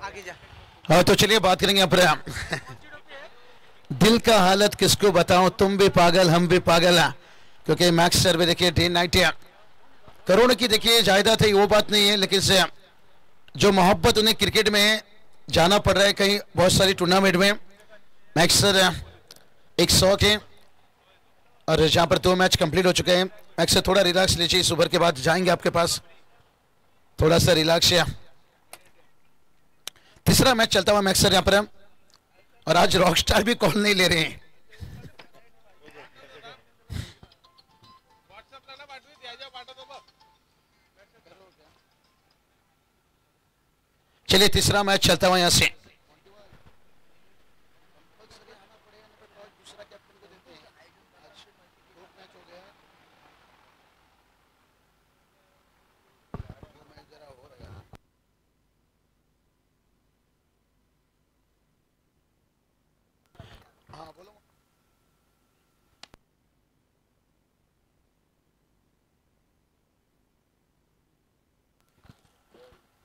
आगे जा। हाँ तो चलिए बात करेंगे यहाँ पर दिल का हालत किसको बताऊं, तुम भी पागल हम भी पागल हैं, क्योंकि मैक्स सर भी देखिए डे नाइट करोड़ की देखिए जायदाद है, वो बात नहीं है, लेकिन से जो मोहब्बत उन्हें क्रिकेट में जाना पड़ रहा है कहीं बहुत सारी टूर्नामेंट में। मैक्स सर एक शौक है और जहाँ पर 2 मैच कंप्लीट हो चुके हैं। मैक्स सर थोड़ा रिलैक्स लीजिए, इस ओवर के बाद जाएंगे आपके पास, थोड़ा सा रिलैक्स है। तीसरा मैच चलता हुआ मैक्स सर यहाँ पर, और आज रॉकस्टार भी कॉल नहीं ले रहे हैं। चलिए तीसरा मैच चलता हुआ यहां से।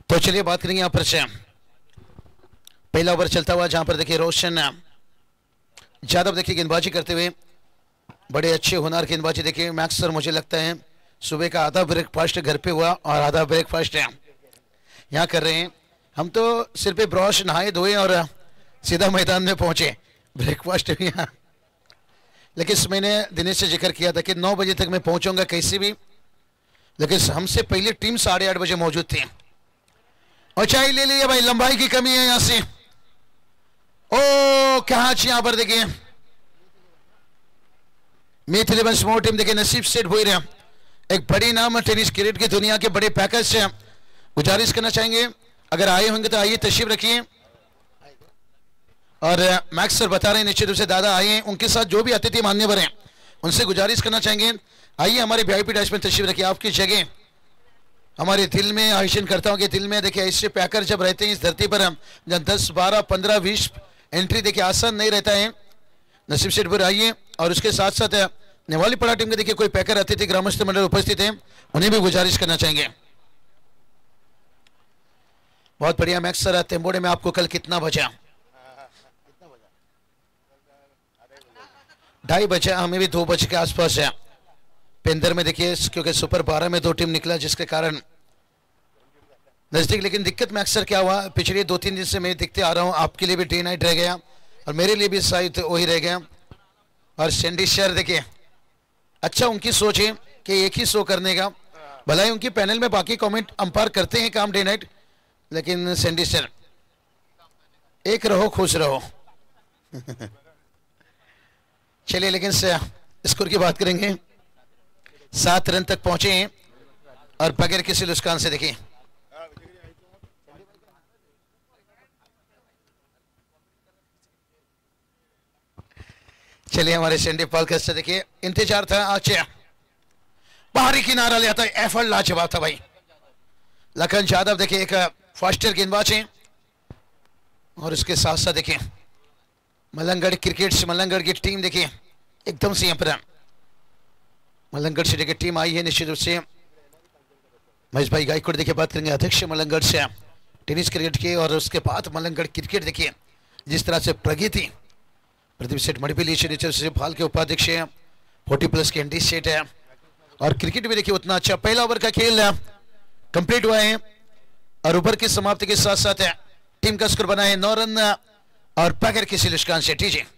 तो चलिए बात करेंगे यहां पर से पहला ओवर चलता हुआ, जहां पर देखिए रोशन यादव देखिए गेंदबाजी करते हुए, बड़े अच्छे होनहार गेंदबाजी देखिए मैक्स सर। मुझे लगता है सुबह का आधा ब्रेकफास्ट घर पे हुआ और आधा ब्रेकफास्ट यहाँ कर रहे हैं। हम तो सिर्फ ब्रश नहाए धोए और सीधा मैदान में पहुंचे, ब्रेकफास्ट भी यहाँ। लेकिन मैंने दिनेश से जिक्र किया था कि 9 बजे तक मैं पहुंचूंगा कैसे भी, लेकिन हमसे पहले टीम 8:30 बजे मौजूद थी। और चाय ले लिया भाई, लंबाई की कमी है यहां से। ओ कैच यहां पर देखिए मीथ 11 स्मॉल टीम देखिए नसीब सेठ हो रहा, एक बड़ी नाम टेनिस क्रिकेट की दुनिया के बड़े पैकेज से गुजारिश करना चाहेंगे, अगर आए होंगे तो आइए तशरीफ रखिए। और मैक्स सर बता रहे हैं निश्चित रूप से दादा आए हैं, उनके साथ जो भी अतिथि मान्यवर हैं उनसे गुजारिश करना चाहेंगे आइए हमारे वीआईपी डैश में तशरीफ रखिए। आपकी जगह हमारे दिल में आयोजन करता हूं कि दिल में देखिए ऐसे पैकर जब रहते हैं इस धरती पर, हम जब 10 12 15 20 एंट्री देखिए आसान नहीं रहता है। नसीब सेठ पर आइए, और उसके साथ साथ नेवाली पड़ा टीम के देखिए कोई पैकर अतिथि ग्रामस्थ मंडल उपस्थित है, उन्हें भी गुजारिश करना चाहेंगे। बहुत बढ़िया मैक्स सर, तेंबोड़े में आपको कल कितना बचा? 2:30 बचा, हमें भी 2 बजे के आसपास है। पेंदर में देखिए क्योंकि सुपर 12 में 2 टीम निकला, जिसके कारण नजदीक। लेकिन दिक्कत में अक्सर क्या हुआ, पिछले 2-3 दिन से मैं दिखते आ रहा हूं, आपके लिए भी डे नाइट रह गया और मेरे लिए भी शायद वही रह गया। और सैंडी शहर देखिए अच्छा, उनकी सोच है कि एक ही शो करने का, भला ही उनकी पैनल में बाकी कमेंट अंपायर करते हैं काम डे नाइट, लेकिन सैंडी शहर एक रहो खुश रहो। चलिए लेकिन स्कोर की बात करेंगे, 7 रन तक पहुंचे हैं और बगैर किसी नुकसान से देखिए चलिए हमारे सैंडी पालकर से देखिए इंतजार था, आज बाहरी किनारा ले आता है, एफर्ट लाजवाब था भाई। लखन यादव देखिए एक फास्टर गेंदबाज है, और उसके साथ साथ देखिए मलंगगढ़ क्रिकेट से मलंगगढ़ की टीम देखिए एकदम से यहाँ पर मलंगगढ़ से देखिए टीम आई है निश्चित रूप से। महेश भाई गायकवाड़ देखिए बात करेंगे अध्यक्ष मलंगगढ़ से टेनिस क्रिकेट के, और उसके बाद मलंगगढ़ क्रिकेट देखिए जिस तरह से प्रगति, प्रदीप सेठ मणिपली से फाल के उपाध्यक्ष है, 40+ के एनडी सेठ है, और क्रिकेट भी देखिए उतना अच्छा। पहला ओवर का खेल कंप्लीट हुआ है और ओवर की समाप्ति के साथ साथ टीम का स्कोर बना है 9 रन और बगैर किसी नुकसान से। ठीक है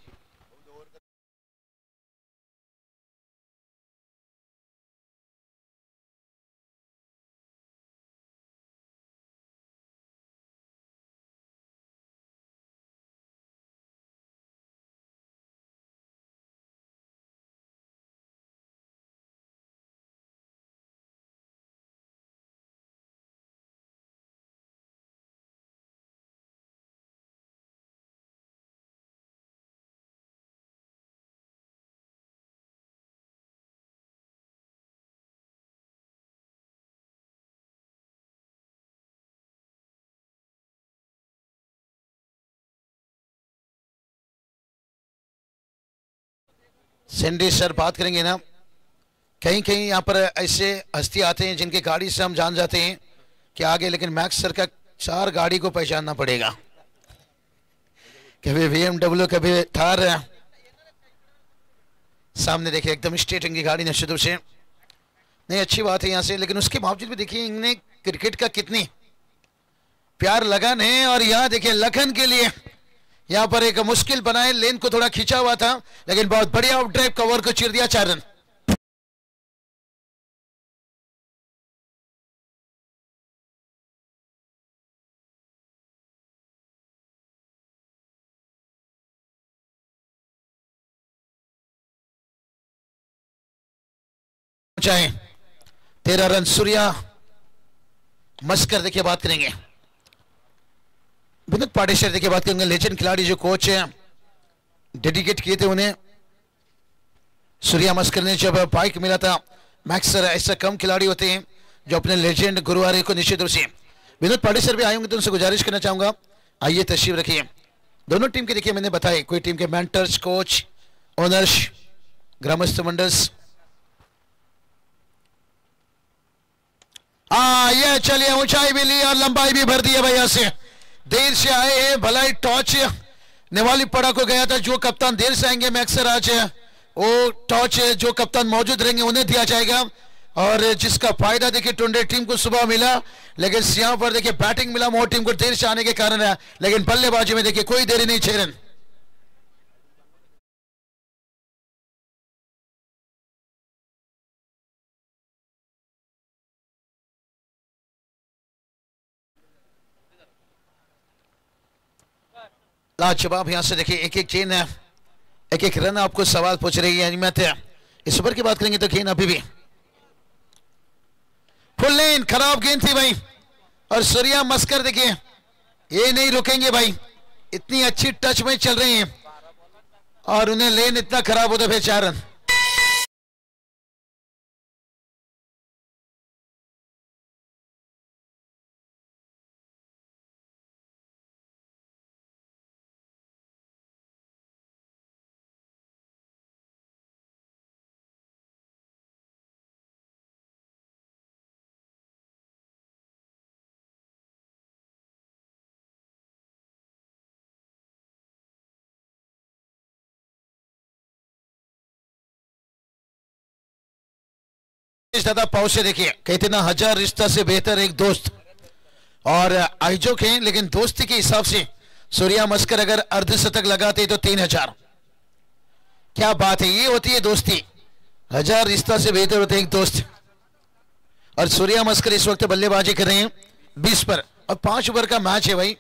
सैंडी सर बात करेंगे ना, कहीं कहीं यहाँ पर ऐसे हस्ती आते हैं जिनके गाड़ी से हम जान जाते हैं कि आगे, लेकिन मैक्स सर का 4 गाड़ी को पहचानना पड़ेगा, कभी BMW, कभी थार। सामने देखिए एकदम स्ट्रेट की गाड़ी निश्चित रूप से नहीं, अच्छी बात है यहाँ से, लेकिन उसके बावजूद भी देखिए इन्हें क्रिकेट का कितनी प्यार लगन है। और यहाँ देखिए लखन के लिए यहाँ पर एक मुश्किल बनाए, लेन को थोड़ा खींचा हुआ था, लेकिन बहुत बढ़िया आउट ड्राइव, कवर को चीर दिया, 4 रन। चाहे 13 रन सूर्या मस्कर देखिए बात करेंगे, विनोद पाटेश्वर देखिए बात करेंगे, लेजेंड खिलाड़ी जो कोच है डेडिकेट किए थे उन्हें। सूर्या मस्कर ने जब बाइक मिला था, मैक्स सर ऐसा कम खिलाड़ी होते हैं जो अपने लेजेंड गुरुवार को निश्चित रूप से। विनोद पाटेश्वर भी आए होंगे तो उनसे गुजारिश करना चाहूंगा, आइए तशरीफ रखिए। दोनों टीम के देखिए मैंने बताया, कोई टीम के मेंटर्स, कोच, ओनर्स, ग्रामस्थ मंडल्स। ये चलिए, ऊंचाई भी ली और लंबाई भी भर दी है भैया से। देर से आए हैं, भलाई टॉर्च नेवाली पड़ा को गया था, जो कप्तान देर से आएंगे मैक्स सर आज वो टॉर्च जो कप्तान मौजूद रहेंगे उन्हें दिया जाएगा। और जिसका फायदा देखिए टुंडे टीम को सुबह मिला, लेकिन यहां पर देखिए बैटिंग मिला मोर टीम को देर से आने के कारण है, लेकिन बल्लेबाजी में देखिए कोई देरी नहीं, 6 रन। लाजवाब यहां से देखिए एक एक चेन है, एक एक रन आपको सवाल पूछ रही है अनिमत। इस ओवर की बात करेंगे तो गेंद अभी भी फुल लेन, खराब गेंद थी भाई। और सूर्या मस्कर देखिए ये नहीं रुकेंगे भाई, इतनी अच्छी टच में चल रहे हैं और उन्हें लेन इतना खराब होता फिर 4 रन। दादा पाव से देखिए कहते ना, 1000 रिश्ता से बेहतर एक दोस्त। और आयोजक हैं, लेकिन दोस्ती के हिसाब से सूर्या मस्कर अगर अर्धशतक लगाते तो 3000। क्या बात है, ये होती है दोस्ती, 1000 रिश्ता से बेहतर होते एक दोस्त। और सूर्या मस्कर इस वक्त बल्लेबाजी कर रहे हैं 20 पर, और 5 ओवर का मैच है भाई।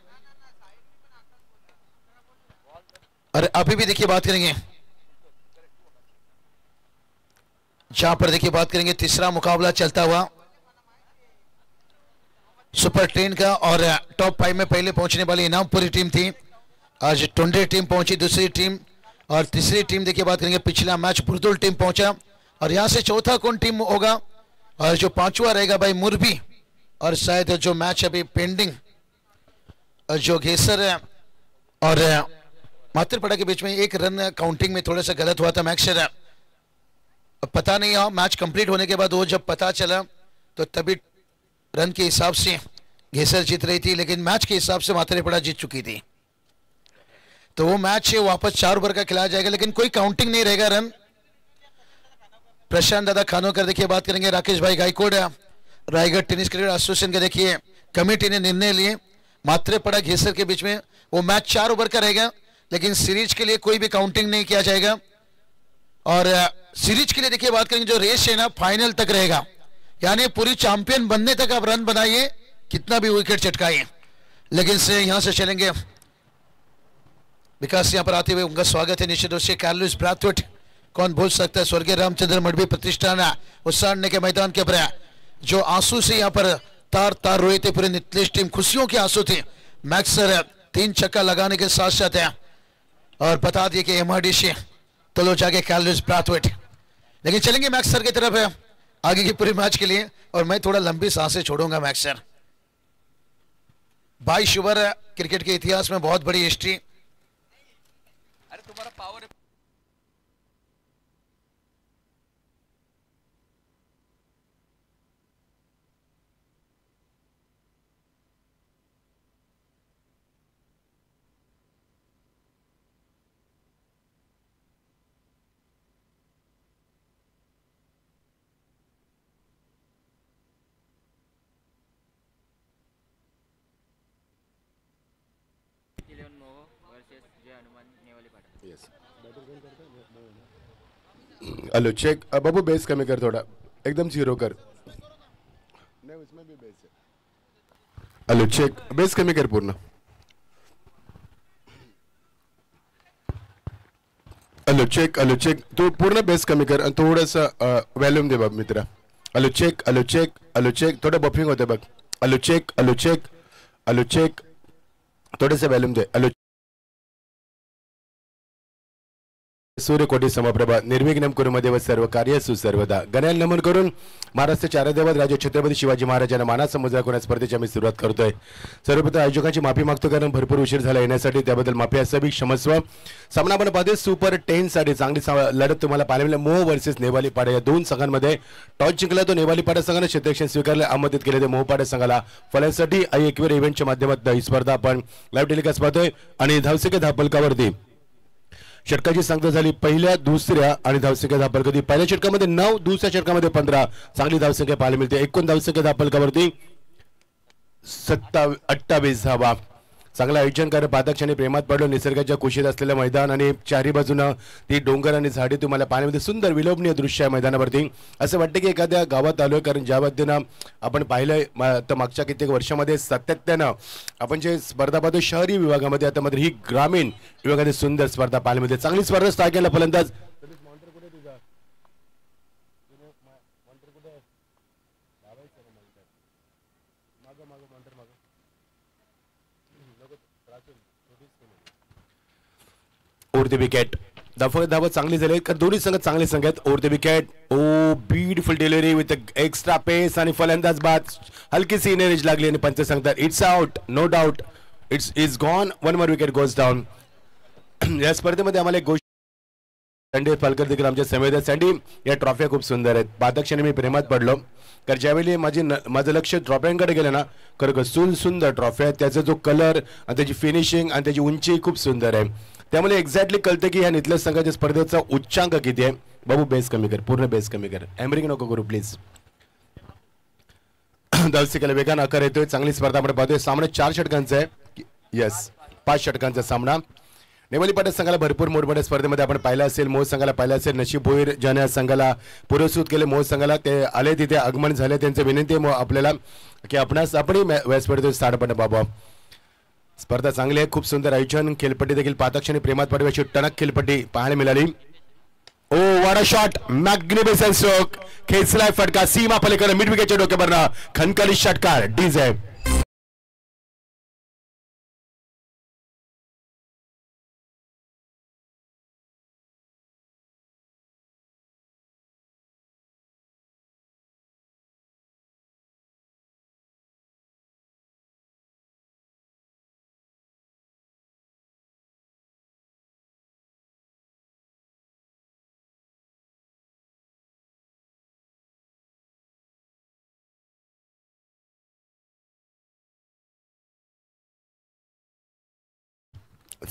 और अभी भी देखिए बात करेंगे, जहां पर देखिए बात करेंगे तीसरा मुकाबला चलता हुआ सुपर 10 का, और टॉप 5 में पहले पहुंचने वाली इनामपुरी टीम थी, आज टुंडे टीम पहुंची दूसरी टीम, और तीसरी टीम देखिए बात करेंगे पिछला मैच बुरदुल टीम पहुंचा। और यहां से चौथा कौन टीम होगा, और जो पांचवा रहेगा भाई मुरबी। और शायद जो मैच अभी पेंडिंग जो घेसर और मात्रपड़ा के बीच में 1 रन काउंटिंग में थोड़ा सा गलत हुआ था मैक्स। पता नहीं, हाँ मैच कंप्लीट होने के बाद वो जब पता चला तो तभी रन के हिसाब से घेसर जीत रही थी, लेकिन मैच के हिसाब से मात्रेपड़ा जीत चुकी थी। तो वो मैच वापस 4 ओवर का खिलाया जाएगा, लेकिन कोई काउंटिंग नहीं रहेगा रन। प्रशांत दादा खानोकर देखिए बात करेंगे, राकेश भाई Gaikwad Raigad tennis cricket association के देखिए कमेटी ने निर्णय लिए मात्रेपड़ा घेसर के बीच में वो मैच 4 ओवर का रहेगा, लेकिन सीरीज के लिए कोई भी काउंटिंग नहीं किया जाएगा। और सीरीज के लिए देखिए बात करेंगे, जो रेस है ना फाइनल तक रहेगा, यानी पूरी चैंपियन बनने तक आप रन बनाइए, कितना भी विकेट चटकाइए। लेकिन से यहां से चलेंगे विकास, यहां पर आते हुए उनका स्वागत है निश्चित रूप से कार्लोस ब्राथवेट, कौन भूल सकता है, स्वर्गीय रामचंद्र मडवी प्रतिष्ठान उसाड़ने के मैदान के ऊपर जो आंसू से यहां पर तार तार रोए थे, पूरी नितलेश टीम खुशियों के आंसू थे। मैक्स सर 3 छक्का लगाने के साथ साथ है, और बता दिए कि एमआरडी से तो लो जाके कार्लोस ब्राथवेट। लेकिन चलेंगे मैक्स सर की तरफ है आगे की पूरे मैच के लिए, और मैं थोड़ा लंबी सांसें छोड़ूंगा मैक्स सर। 22 ओवर क्रिकेट के इतिहास में बहुत बड़ी हिस्ट्री। अरे तुम्हारा पावर है। वर्सेस जय हनुमान नेवाली पाटा. येस. Hello check. बाबू बेस कमी कर थोडा, एकदम झिरो कर. नाही उसमें भी बेस है. Hello check. बेस कमी कर पूर्ण. Hello check. Hello check. तू पूर्ण बेस कमी कर आणि थोडंसं व्हॅल्यूम दे बाब मित्रा. Hello check. Hello check. Hello check. थोडं बफिंग होतं बघ. Hello check. Hello check. Hello check. थोडंसं व्हॅल्यूम दे. हॅलो. सूर्यकोटी समप्रभा निर्विघ्नं कुरु मदेव सर्व कार्य सुसर्वदा. गण्याला नमन करून महाराष्ट्राचे आराध्यवत राजे छत्रपती शिवाजी महाराजांना मानाचा मुजरा करण्यास स्पर्धेची आम्ही सुरुवात करतोय. सर्वप्रथम आयोजकांची माफी मागतो, कारण भरपूर उशीर झाला येण्यासाठी, त्याबद्दल माफी असावी, क्षमस्व. सामना आपण पाहतोय सुपर 10 साठी चांगली लढत तुम्हाला पाहायला मिळेल. मोह वर्सेस नेवाली पाडा या दोन संघांमध्ये टॉस जिंकला तो नेवाली पाडा संघाने क्षेत्ररक्षण स्वीकारले. आमंत्रित केले ते मोहपाडा संघाला फलंदाजीसाठी एकवीर इव्हेंटच्या माध्यमातून ही स्पर्धा आपण लाईव्ह टेलिकास्ट पाहतोय. आणि धावसंख्या धापलकावरती षटकाची सांगता झाली पहिल्या, दुसऱ्या आणि धावसंख्या धापलकावरती पहिल्या षटकामध्ये 9, दुसऱ्या षटकामध्ये 15 चांगली धावसंख्या पाहायला मिळते. एकूण धावसंख्या धापलकावरती 28 धावा. चांगला आयोजन कारण पादक्षाने प्रेमात पडलो. निसर्गाच्या कुशीत असलेलं मैदान आणि चारी बाजूनं ती डोंगर आणि झाडी तुम्हाला पाहण्यामध्ये सुंदर विलोभनीय दृश्य आहे मैदानावरती. असं वाटतं की एखाद्या गावात आलोय, कारण ज्या पद्धतीनं आपण पाहिलंय तर मागच्या कित्येक वर्षामध्ये सातत्यानं आपण जे स्पर्धा पाहतो शहरी विभागामध्ये, आता मात्र ही ग्रामीण विभागामध्ये सुंदर स्पर्धा पाहायला मिळते. चांगली स्पर्धा स्टार्ट केला फलंदाज. Over the wicket. धावत चांगली झाली, कारण दोन्ही संघ चांगले संघ आहेत. Over the wicket. Oh beautiful delivery with extra pace आणि फलंदाज बाद हलकीशी इनरेज लागली आणि पंच सांगतात it's out. No doubt it's is gone. 1 more wicket goes down. या स्पर्धेमध्ये आम्हाला एक गोष्ट, सँडी पालकर देखील आमच्या समेत. सँडी या ट्रॉफ्या खूप सुंदर आहेत. पादक्षाने मी प्रेमात पडलो, कारण ज्यावेळी माझं लक्ष ट्रॉफ्यांकडे गेलं ना, खरं सुंदर ट्रॉफ्या. त्याचा जो कलर आणि त्याची फिनिशिंग आणि त्याची उंची खूप सुंदर आहे. त्यामुळे एक्झॅक्टली कळतं की ह्या नितल्या संघाच्या स्पर्धेचा उच्चांक किती आहे. बाबू बेस कमी कर, पूर्ण बेस कमी कर. हॅमरिंग नको करू प्लीज. धावसंख्येला वेगानं आकार येतोय. चांगली स्पर्धा आपण पाहतोय. सामना 4 षटकांचा आहे. येस, 5 षटकांचा सामना. नेवाली पाटा संघाला भरपूर मोठमोठ्या स्पर्धेमध्ये आपण पाहिलं असेल. मोह संघाला पाहिलं असेल. नशीब भोईर ज्याने संघाला पुरस्कृत केले, मोह संघाला ते आले, तिथे आगमन झाले. त्यांची विनंती आहे आपल्याला की आपण व्यासपीठातून स्थान बाबा. स्पर्धा चांगली आहे, खूप सुंदर आयोजन. खेळपट्टी देखील पादक्षाने प्रेमात पडवी अशी टणक खेळपट्टी पाहायला मिळाली. Oh what a shot, magnificent stroke. खेचलाय फटका सीमा पलीकडे मिड विकेटच्या डोक्यावरनं खनखली षटकार. डीजे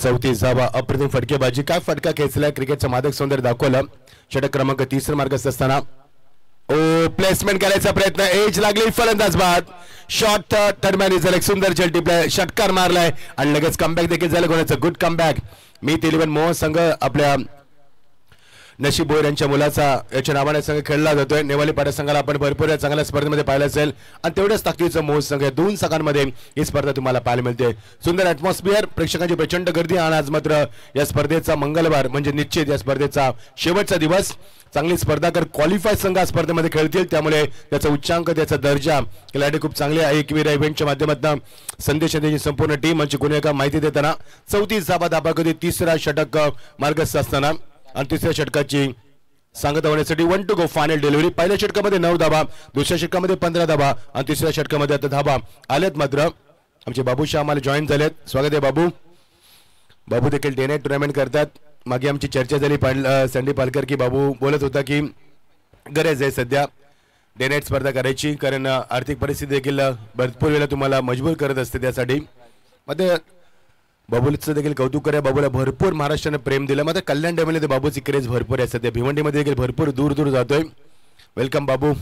चौतीस धावा. अप्रतिम फटकेबाजी. काय फटका खेचलाय, क्रिकेटचं मादक सौंदर्य दाखवलं. षटक क्रमांक 30 मार्गस्थ असताना ओ प्लेसमेंट करायचा प्रयत्न, एज लागली, फलंदाज बाद. शॉट थर्ड मॅन इज एक सुंदर चलटी प्ले, षटकार मारलाय आणि लगेच कमबॅक देखील झालं. कोणाचं गुड कमबॅक. मी 11 मोह संघ आपल्या नशीब भोईर यांच्या मुलाचा याच्या नावाने संघ खेळला जातोय. नेवाली पाटा संघाला आपण भरपूर चांगल्या स्पर्धेमध्ये पाहिलं असेल आणि तेवढ्याच ताकदीचं मोह संघ आहे. 2 संघांमध्ये ही स्पर्धा तुम्हाला पाहायला मिळते. सुंदर ॲटमॉस्फिअर, प्रेक्षकांची प्रचंड गर्दी. आणि आज मात्र या स्पर्धेचा मंगळवार म्हणजे निश्चित या स्पर्धेचा शेवटचा दिवस. चांगली स्पर्धा कर क्वालिफाय संघ स्पर्धेमध्ये खेळतील, त्यामुळे त्याचा उच्चांक, त्याचा दर्जा खेळाडू खूप चांगले आहे. एकवीर इव्हेंटच्या माध्यमातून संदेश देण्याची संपूर्ण टीम म्हणजे गुन्हेगार माहिती देताना 34 धावा धाबामध्ये 3रा षटक मार्गस्थ असताना आणि 3ऱ्या षटकाची सांगता होण्यासाठी 1 to go फायनल डिलिव्हरी. पहिल्या षटकामध्ये 9 धावा, दुसऱ्या षटकामध्ये 15 धावा आणि 3ऱ्या षटकामध्ये आता धावा आल्यात. मात्र आमचे बाबू शाह आम्हाला जॉईन झालेत. स्वागत आहे बाबू. बाबू देखील डे नाईट टुर्नामेंट करतात. मागे आमची चर्चा झाली सँडी पालकर की बाबू बोलत होता की गरज आहे सध्या डे नाईट स्पर्धा करायची, कारण आर्थिक परिस्थिती देखील भरपूर वेळेला तुम्हाला मजबूर करत असते. त्यासाठी मध्ये बाबूचं देखील कौतुक करूया. बाबूला भरपूर महाराष्ट्राने प्रेम दिलं. मात्र कल्याण डॅममध्ये बाबूची क्रेज भरपूर आहे सध्या. भिवंडीमध्ये देखील भरपूर दूर दूर जातोय. वेलकम बाबू.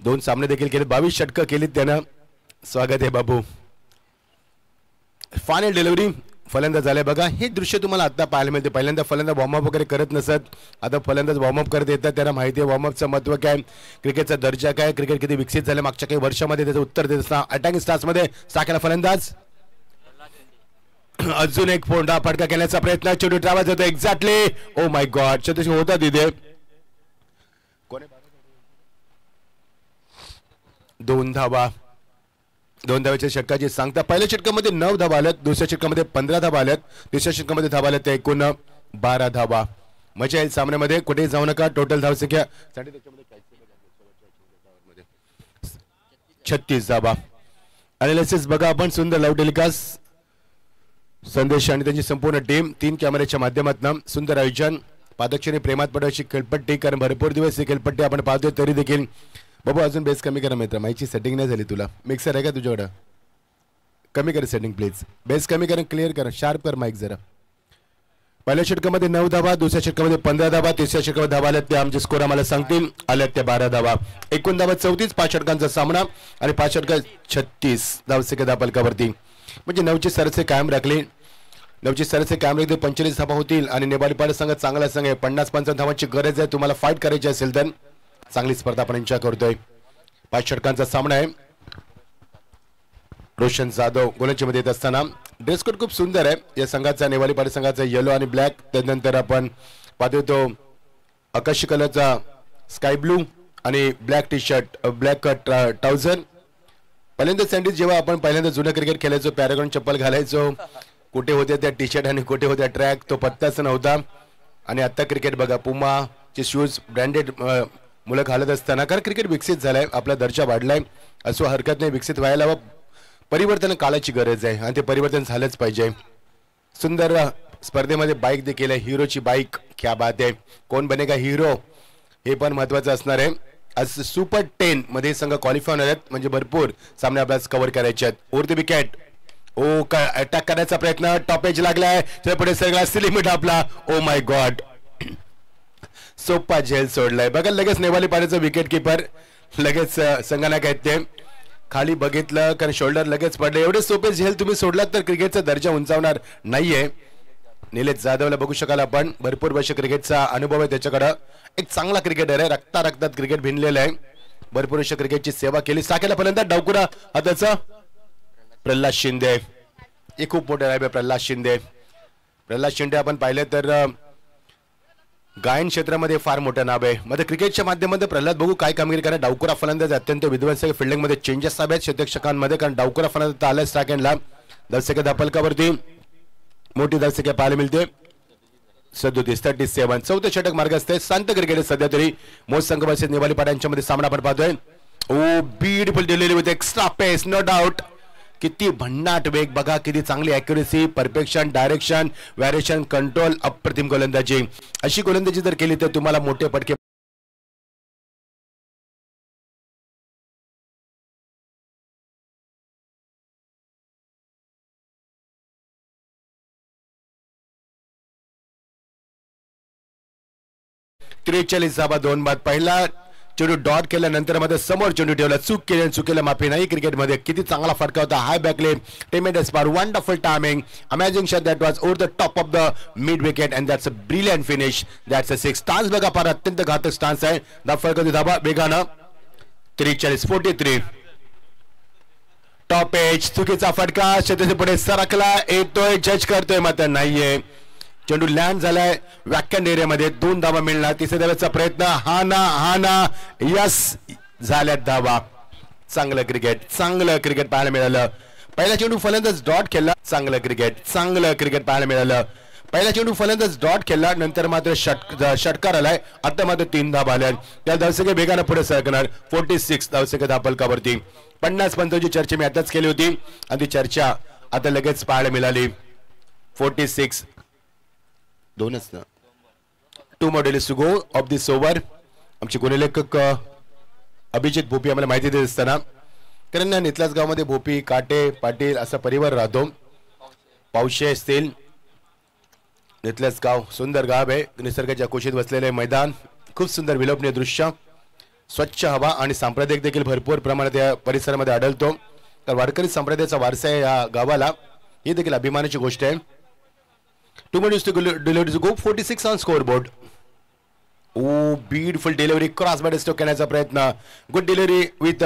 2 सामने देखील केले, 22 षटकं केलीत त्यानं. स्वागत आहे बाबू. फायनल डिलिव्हरी फलंदाज झाले बघा. हे दृश्य तुम्हाला आता पाहायला मिळते. पहिल्यांदा फलंदाज वॉर्मअप वगैरे करत नसत, आता फलंदाज वॉर्मअप करत येतात. त्यांना माहिती आहे वॉर्मअपचं महत्त्व काय, क्रिकेटचा दर्जा काय, क्रिकेट किती विकसित झालं मागच्या काही वर्षामध्ये त्याचं उत्तर देत असताना. अटॅकिंग स्टार्समध्ये साकेला फलंदाज. अजून एक फोंडा फटका केल्याचा प्रयत्न, चेंडू ट्रॅव्हल्स होतो एक्झॅक्टली. ओ माय गॉड, चतुर्शी होता तिथे. 2 धावा, 2 धाव्याच्या षटकाची सांगता. पहिल्या षटकामध्ये 9 धावा आल्यात, दुसऱ्या षटकामध्ये 15 धावा आल्यात, तिसऱ्या षटकामध्ये धावा आल्यात एकूण 12 धावा. मजा येईल सामन्यामध्ये, कुठेही जाऊ नका. टोटल धावसंख्या 36 धावा. अनालिसिस बघा आपण. सुंदर लव टेलिकास्ट, संदेश आणि त्यांची संपूर्ण टीम 3 कॅमेऱ्याच्या माध्यमातून सुंदर आयोजन. पादक्षिणी प्रेमात पडायची खेळपट्टी, कारण भरपूर दिवस ही खेळपट्टी आपण पाहतोय. तरी देखील बाबू अजून बेस कमी करा मित्र, माईची सेटिंग नाही झाली. तुला मिक्सर आहे का तुझ्याकडं? कमी कर सेटिंग प्लीज. बेस कमी करा, क्लिअर करा, शार्प कर माईक जरा. पहिल्या षटकामध्ये 9 धावा, दुसऱ्या षटकामध्ये 15 धावा, तिसऱ्या षटकामध्ये धावा आल्यात ते आमचे स्कोर आम्हाला सांगतील. आल्यात त्या 12 धावा. एकूण धावा 34. 5 षटकांचा सामना आणि 5 षटकात 36 धावसंख्या धापलकावरती. म्हणजे 9ची सरासरी कायम राखली. 9ची सरासरी कायम राखली 45 धावा होतील. आणि नेपाळी पाड संघ चांगला संघ आहे. 50-55 धावांची गरज आहे तुम्हाला फाईट करायची असेल तर. चांगली स्पर्धा आपण एन्जॉय करतोय. 5 षटकांचा सामना आहे. रोशन जाधव गोलंदाजीमध्ये येत असताना. ड्रेस कोड खूप सुंदर आहे या संघाचा, नेवाली पाडी संघाचा. येलो आणि ब्लॅक. त्यानंतर आपण पाहतो तो आकाशी कलरचा स्काय ब्लू आणि black tea shirt, black trouser. पहिल्यांदा सँडविच जेव्हा आपण पहिल्यांदा जुनं क्रिकेट खेळायचो, पॅरागॉन चप्पल घालायचो, कुठे होत्या त्या टी शर्ट आणि कुठे होत्या ट्रॅक, तो पत्ताच नव्हता. आणि आता क्रिकेट बघा, पुमाचे शूज ब्रँडेड मुलं घालत असताना, कारण क्रिकेट विकसित झालाय, आपला दर्जा वाढलाय. असो हरकत नाही, विकसित व्हायला व परिवर्तन काळाची गरज आहे आणि ते परिवर्तन झालंच पाहिजे. सुंदर स्पर्धेमध्ये बाईक देखील आहे, हिरोची बाईक. क्या बात आहे. कोण बनेगा हिरो हे पण महत्वाचं असणार आहे. आज सुपर 10 मध्ये संघ क्वालिफाय होणार आहेत, म्हणजे भरपूर सामने आपल्याला कव्हर करायचे आहेत. Or the wicket. ओ काय अटॅक करण्याचा प्रयत्न, टॉप एज लागलाय, पुढे सगळा लिमिट आपला. ओ माय गॉड, सोपा झेल सोडलाय बघा. लगेच नेवाली पाड्याचं विकेट किपर लगेच संघाला काय ते खाली बघितलं, कारण शोल्डर लगेच पडले. एवढे सोपे झेल तुम्ही सोडलात तर क्रिकेटचा दर्जा उंचावणार नाहीये. निलेश जाधवला बघू शकाल आपण, भरपूर वर्ष क्रिकेटचा अनुभव आहे त्याच्याकडं. एक चांगला क्रिकेटर आहे, रक्तात क्रिकेट भिनलेलं आहे, भरपूर वर्ष क्रिकेटची सेवा केली. साकेला फलंदाज डावकुरा हाताचा प्रल्हाद शिंदे. हे खूप मोठे आहे प्रल्हाद शिंदे. प्रल्हाद शिंदे आपण पाहिले तर गायन क्षेत्रामध्ये फार मोठं नाव आहे. मध्ये क्रिकेटच्या माध्यमातून प्रल्हाद बघू काय कामगिरी करा. डावकुरा फलंदाज अत्यंत विध्वंसक, फिल्डिंगमध्ये चेंजेस हवे आहेत षटकांमध्ये, कारण डावकुरा फलंदाज आलाय सेकंडला. दर्शक दापलकावरती मोठी दर्शक पाहायला मिळते. 37-37. चौथं षटक मार्ग असते. शांत क्रिकेट सध्या तरी मोज संघ नेवाली पाड्यांच्या मध्ये सामना आपण पाहतोय. Oh beautiful delivery with extra pace, no doubt. किती भन्नाट वेग बघा, किती चांगली accuracy, perfection, direction, variation, control, अप्रतिम गोलंदाजी. अशी गोलंदाजी जर केली तर तुम्हाला मोठे फटके त्रेचाळीस धावा 2 बाद. पहिला चेंडू डॉट केल्यानंतर मध्ये समोर चेंडू ठेवला, चुकीला माफी नाही. क्रिकेटमध्ये किती चांगला फटका होता. हाय बॅकले, ट्रेमेंडस पार, wonderful timing, amazing shot that was over the top of the mid wicket and that's a ब्रिलियंट फिनिश. दॅट्स अ 6. स्टान्स बघा, फार अत्यंत घातक स्टान्स आहे. फरक धाबा वेगानं 43-43. टॉप एज, चुकीचा फटका, शेताच्या पुढे सरकला, येतोय, जज करतोय, मात्र नाहीये. चेंडू लँड झालाय व्याख्यान एरियामध्ये. 2 धावा मिळणार. तिसऱ्या धाव्याचा प्रयत्न, हा ना यस, झाल्यात धावा. चांगलं क्रिकेट पाहायला मिळालं. पहिला चेंडू फलंदाज डॉट खेळला, चांगलं क्रिकेट पाहायला मिळालं. पहिला चेंडू फलंदाज डॉट खेळला, नंतर मात्र षटकार आलाय. आता मात्र 3 धावा आल्या. त्या धावसंख्या वेगानं पुढे सरकणार. 46 धावसंख्या धापलकावरती. 50-50ची चर्चा मी आताच केली होती आणि ती चर्चा आता लगेच पाहायला मिळाली. 46 दोनच ना. 2 more days to go of this over. आमचे गुणलेखक अभिजित भोपी आम्हाला माहिती देत असताना, कारण नितलाच गावामध्ये भोपी, काटे, पाटील असा परिवार राहतो. पावशे असतील. नितलाच गाव सुंदर गाव आहे, निसर्गाच्या कुशीत बसलेले मैदान, खूप सुंदर विलोभनीय दृश्य, स्वच्छ हवा आणि सांप्रदायिक देखील भरपूर प्रमाणात या परिसरामध्ये आढळतो. तर वारकरी संप्रदायाचा वारसा आहे या गावाला, ही देखील अभिमानाची गोष्ट आहे. 2 minutes to delivery to go. 46 on scoreboard. Oh, beautiful delivery. Cross body stroke करण्याचा प्रयत्न. Good delivery with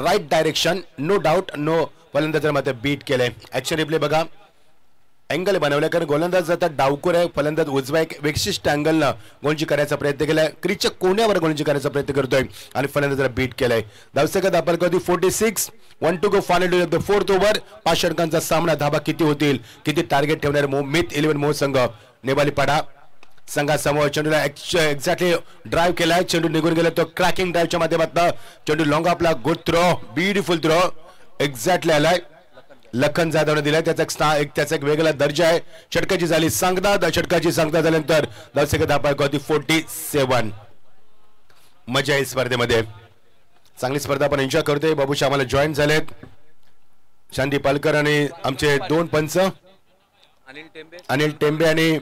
right direction. No doubt. No. फलंदाजाला मात्र बीट केले. ऍक्शन रिप्ले बघा. अँगल बनवलं कारण गोलंदाज आता डावखोर आहे. फलंदाज उजवा एक विशिष्ट अँगलनं गोलंदाजी करायचा प्रयत्न केलाय. क्रीजच्या कोण्यावर गोलंदाजी करायचा प्रयत्न करतोय आणि फलंदाजाला बीट केलाय. धावसंख्या दाखल करतो 46. 1 to go. Final do the fourth over. 5 षटकांचा सामना. धाबा किती होतील, किती टार्गेट ठेवणार मिथ 11 मोह संघ नेवालीपाडा संघासमोर. चेंडूला एक्झॅक्टली ड्राईव्ह केलाय. चेंडू निघून गेला तो क्रॅकिंग ड्राईव्हच्या माध्यमातून. चेंडू लॉंग आपला good throw, beautiful throw exactly आलाय. लखन जाधवने दिलाय. त्याचा एक वेगळा दर्जा आहे. षटकाची झाली सांगता. षटकाची सांगता झाल्यानंतर धावसंख्या दाखल होती 47. मजा आहे स्पर्धेमध्ये. चांगली स्पर्धा आपण एन्जॉय करतोय. बाबूशा आम्हाला जॉईन झालेत. शांती पालकर आणि आमचे 2 पंच अनिल टेंबे आणि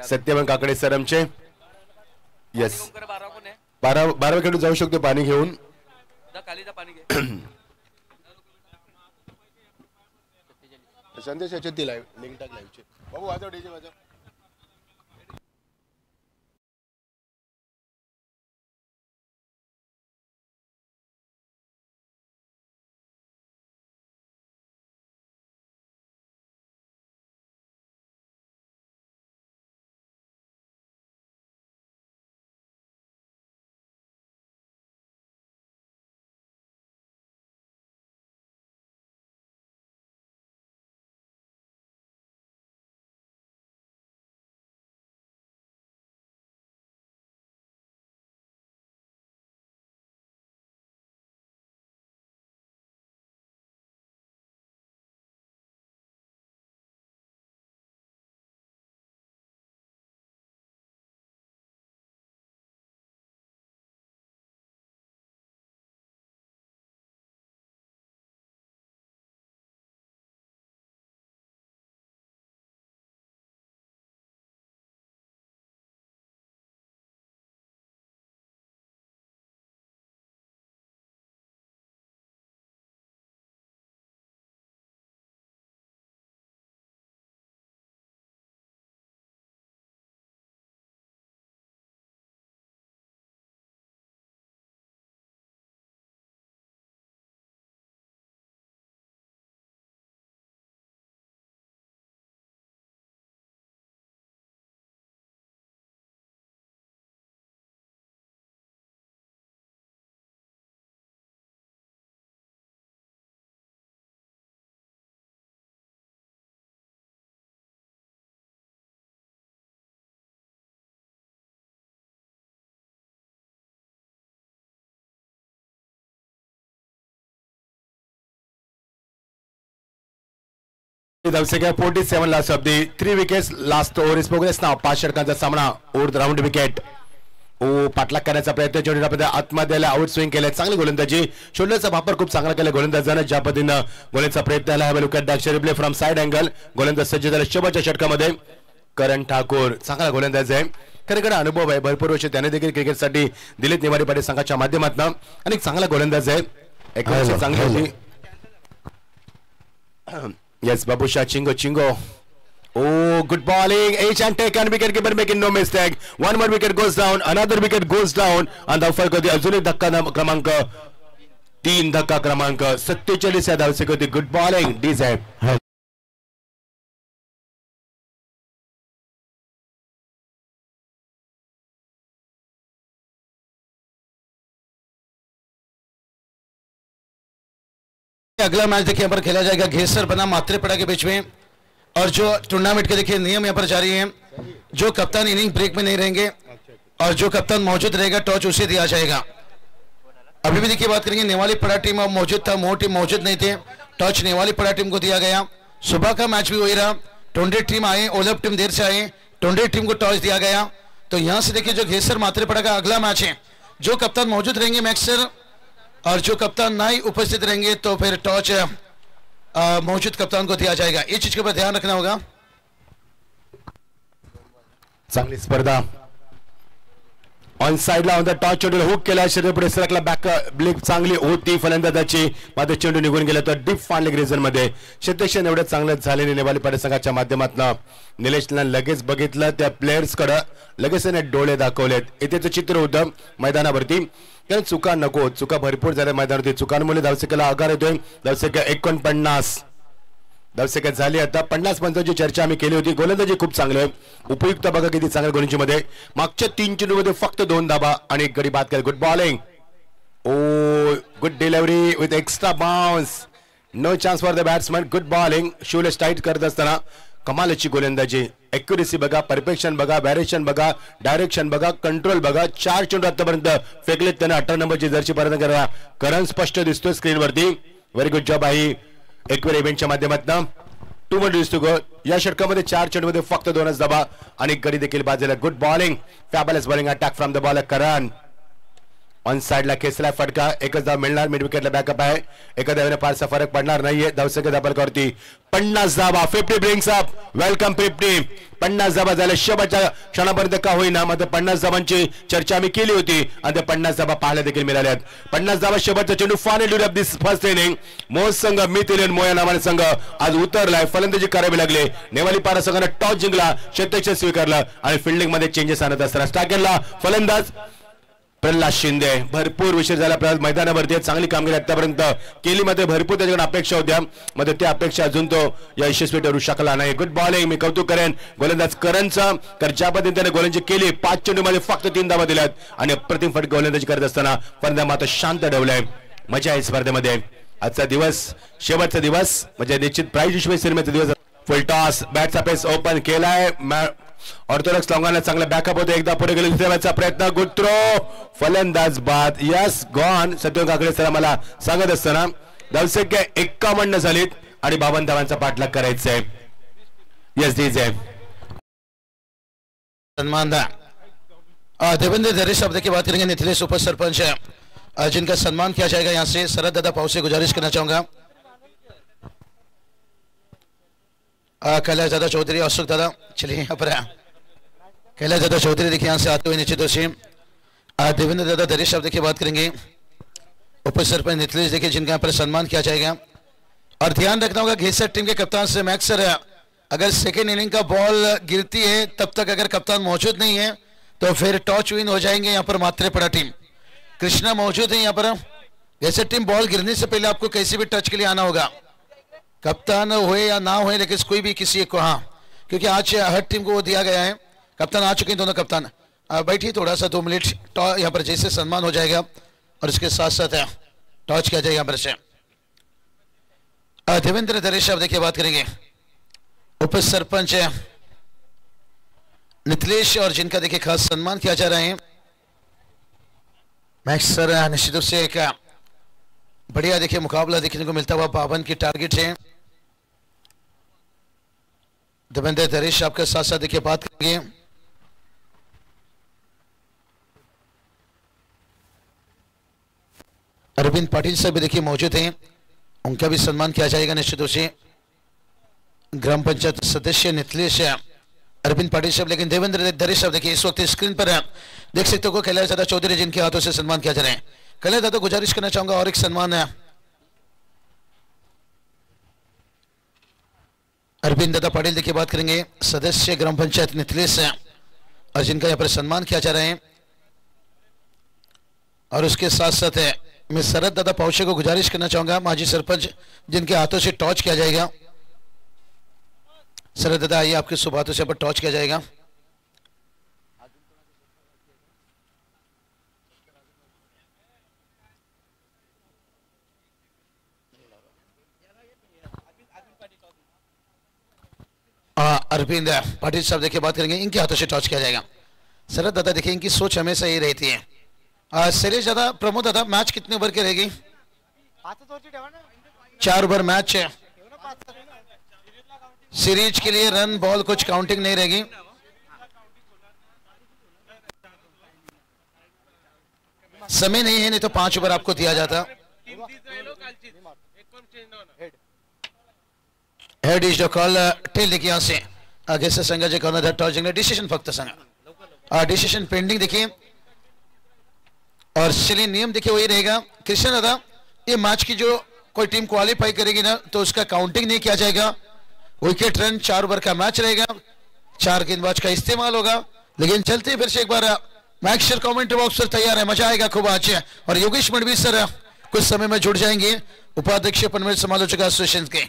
सत्यवन काकडे सर आमचे. येस 12 खेळून जाऊ शकतो पाणी घेऊन. संदेश याच्यात लिंक टाक लाईव्हची. बाबू वाजव डीजे वाजव. धावसंख्या 47 last of the 3 wickets. Last over is progress नाव. 5 षटकांचा सामना. Over round wicket. ओ पाठलाग करण्याचा प्रयत्न. चेंडूला आतमध्ये आउट स्विंग केले. चांगली गोलंदाजी. शोल्डरचा वापर खूप चांगला केला गोलंदाजानं. ज्या पद्धतीनं गोलंदाजीचा प्रयत्न झाला. Look at the replay from side angle. गोलंदाज सज्ज झाला शेवटच्या षटकामध्ये. करण ठाकूर चांगला गोलंदाज आहे. खरेकडे अनुभव आहे. भरपूर वर्ष त्याने देखील क्रिकेटसाठी दिलीप नेवारी पाटील संघाच्या माध्यमातून आणि चांगला गोलंदाज आहे. एक चांगली होती. Yes, Babusha, Chingo. Oh, good bowling. H and take and wicket keeper making no mistake. One more wicket goes down. Another wicket goes down. And धाव फरक होती. अजून एक धक्का क्रमांक 3. धक्का क्रमांक 47 या धावसंख्या होती. Good bowling DJ. अगला मैच देखिए यहाँ पर खेला जाएगा घेसर बना मात्रेपड़ा के बीच में. और जो टूर्नामेंट के देखिए नियम यहाँ पर जारी हैं. जो कप्तान इनिंग ब्रेक में नहीं रहेंगे और जो कप्तान मौजूद रहेगा टॉस उसे दिया जाएगा. अभी भी देखिए बात करेंगे नेवालीपड़ा टीम अब मौजूद था. मोह टीम मौजूद नहीं थे. टॉस नेवालीपड़ा टीम को दिया गया. सुबह का मैच भी वही रहा. टोंडे टीम आए. ओलप टीम देर से आए. टोंडे टीम को टॉस दिया गया. तो यहाँ से देखिए जो घेसर मात्रेपड़ा का अगला मैच है. जो कप्तान मौजूद रहेंगे मैक्स सर और जो कप्तान ना ही उपस्थित रहेंगे तो फिर टॉस मौजूद कप्तान को दिया जाएगा. इस चीज के ऊपर ध्यान रखना होगा. चांगली स्पर्धा. ऑन साइडला ऑन द टॉच चेंडूला हुक केला, शरीर पुढे सरकला, बॅक ब्लिक चांगली होती फलंदाजाची, मात्र चेंडू निघून गेला तर डीप फांडले ग्रीजन मध्ये. क्षेत्ररक्षण एवढं चांगलं झालेले नेवाली पाटील संघाच्या माध्यमातून निलेशला लगेच बघितलं, त्या प्लेयर्स कडे लगेच त्याने डोळे दाखवलेत. इथेच चित्र होतं मैदानावरती, कारण चुका नको, चुका भरपूर झाल्या मैदानावरती. चुकांमुळे धावसंख्येला आघात येतोय. धावसंख्या 49 धावसंख्या झाली. आता 50-50ची चर्चा आम्ही केली होती. गोलंदाजी खूप चांगलं, उपयुक्त बघा किती चांगल्या गोलंदाजी मध्ये. मागच्या 3 चेंडूमध्ये फक्त 2 धाबा आणि एक गडी बाद केला. Good bowling, oh good delivery with extra bounce, no chance for the batsman. Good bowling, shoelace tight करत असताना कमालाची गोलंदाजी. ॲक्युरेसी बघा, परफेक्शन बघा, व्हॅरिएशन बघा, डायरेक्शन बघा, कंट्रोल बघा. 4 चेंडू आतापर्यंत फेकलेत त्याने. 18 नंबरची जर्सी पर्यंत करा. करण स्पष्ट दिसतोय स्क्रीनवरती. व्हेरी गुड जॉब आहे एक्वेर इव्हेंटच्या माध्यमातून. 2 मध्ये दिसतो गोल. या षटकामध्ये 4 चेंडूमध्ये फक्त 2च धाबा आणि गडी देखील बाद झाला. Good bowling, fabulous bowling attack from the bowler Karan. On साइडला खेचला फटका, एकच धाव मिळणार. मिड विकेटला बॅकअप आहे. एका धावेने फारसा फरक पडणार नाहीये. धावसंख्या धाबावरती 50 धाबा. 50 ब्रिंग्स अप, वेलकम 50. 50 धाबा झाल्या शेवटच्या क्षणापर्यंत का होईना, मात्र 50 धाबांची चर्चा आम्ही केली होती आणि त्या 50 धाबा पाहायला देखील मिळाल्यात. 50 धाबा शेवटचा चेंडू. Final of this first inning. मोह संघ मिथिलेन मोया नावाने संघ आज उतरलाय. फलंदाजी करावी लागले. नेवाली पारा संघाने टॉस जिंकला, क्षेत्ररक्षण स्वीकारलं आणि फिल्डिंग मध्ये चेंजेस आणत असताना स्टार्टिंगला फलंदाज प्रल्हाद शिंदे. भरपूर विषय झाला प्रल्हाद मैदानावरती. चांगली कामगिरी आतापर्यंत केली, मध्ये भरपूर त्याच्याकडे अपेक्षा होत्या, मध्ये त्या अपेक्षा अजून तो यशस्वी ठरू शकला नाही. गुड बॉलिंग, मी कौतुक करेन गोलंदाज करणचं, कारण ज्या पद्धतीने त्याने गोलंदाजी केली. 5 चेंडूमध्ये फक्त 3 धावा दिल्यात आणि अप्रतिम फटका गोलंदाजी करत असताना फलंदाज मात्र शांत ठेवलाय. मजा आहे स्पर्धेमध्ये. आजचा दिवस शेवटचा दिवस म्हणजे निश्चित प्राइज विश्व सिनेमेचा दिवस. फुल टॉस, बॅटचा पेस ओपन केलाय. ऑर्थोडॉक्स लोकांना चांगला बॅकअप होतो. एकदा पुढे गेले दुसऱ्याचा प्रयत्न, गुड थ्रो, फलंदाज बाद. Yes gone. Satyam Kakade sir मला सांगत असताना धावसंख्या 51 झालीत आणि 52 धावांचा पाठलाग करायचा आहे. यस डीज आहे सन्मान देवेंद्र दरे साहब की बात करेंगे. निथिलेश उप सरपंच जिनका सम्मान किया जाएगा. यहाँ से शरद दादा पाव से गुजारिश करना चाहूंगा. कैलाश दादा चौधरी, अशोक दादा, चलिए यहाँ पर कैलाश दादा चौधरी देखिए यहाँ से आते हुए निश्चित रूप से. देवेंद्र दादा दरे साहब देखिए बात करेंगे. उप सरपंच निथिलेश देखिए जिनका यहाँ पर सम्मान किया जाएगा. और ध्यान रखना होगा घेसर टीम के कप्तान से मैक्स सर, अगर सेकेंड इनिंग का बॉल गिरती है तब तक अगर कप्तान मौजूद नहीं है तो फिर टॉस विन हो जाएंगे यहाँ पर मात्रेपड़ा टीम. कृष्णा मौजूद है यहाँ पर. घेसर टीम बॉल गिरने से पहले आपको कैसे भी टच के लिए आना होगा, कप्तान हुए या ना हुए, लेकिन कोई भी किसी एक को. हाँ, क्योंकि आज हर टीम को वो दिया गया है. कप्तान आ चुके हैं दोनों कप्तान. बैठिए थोड़ा सा 2 मिनट यहाँ पर जैसे सम्मान हो जाएगा और इसके साथ साथ टॉच किया जाएगा यहाँ पर से. देवेंद्र दरेश साहब देखिए बात करेंगे. उप सरपंच निथिलेश और जिनका देखिए खास सम्मान किया जा रहा है. मैक्स सर निश्चित रूप से एक बढ़िया देखिए मुकाबला देखने को मिलता हुआ. 52 की टारगेट है. देवेंद्र दरेश आपके साथ साथ देखिए बात करेंगे. अरविंद पाटिल साहब भी देखिए मौजूद हैं, उनका भी सम्मान किया जाएगा निश्चित रूप से. ग्राम पंचायत सदस्य निथिलेश अरविंद पाटिल साहब. लेकिन देवेंद्र दरेश साहब देखिए इस वक्त स्क्रीन पर देख सकते हो कैलाश दादा चौधरी जिनके हाथों से सम्मान किया जा रहा है. कैलाश दादा गुजारिश करना चाहूंगा और एक सम्मान है. अरविंद दादा पाटिल देखिए बात करेंगे. सदस्य ग्राम पंचायत निथिलेश और जिनका यहाँ पर सम्मान किया जा रहा है. और उसके साथ साथ मैं शरद दादा पाउशे को गुजारिश करना चाहूंगा, माजी सरपंच जिनके हाथों से टॉच किया जाएगा. शरद दादा आइए, आपके शुभ हाथों से पर टॉच किया जाएगा. अरविंद पाटिल साहब देखिए बात करेंगे. इनके हाथों से टॉच किया जाएगा. शरद दादा देखिए इनकी सोच हमेशा ये रहती है. शैलेश दादा, प्रमोद दादा, मैच कितने ओवर की रहेगी? 4 ओवर मैच है. सीरीज के लिए रन बॉल कुछ काउंटिंग नहीं रहेगी. समय नहीं है, नहीं तो 5 ओवर आपको दिया जाता. Head is the call. Tail देखिए यहाँ से आगे से संघाचे कर्णधार टॉस जिंकले. डिसिजन फक्त सांगा. डिसिजन पेंडिंग देखिए. और चलिए नियम देखिए वही रहेगा कृष्ण दादा, ये मैच की जो कोई टीम क्वालिफाई करेगी ना तो उसका काउंटिंग नहीं किया जाएगा। विकेट रन 4 ओवर का मैच रहेगा, 4 गेंदबाज का इस्तेमाल होगा। लेकिन चलते फिर से एक बार मैक्सर कमेंट्री बॉक्स पर तैयार है, मजा आएगा खूब आज। और योगेश मडवी सर कुछ समय में जुड़ जाएंगे, उपाध्यक्ष पनवेल समालोचक एसोसिएशन के।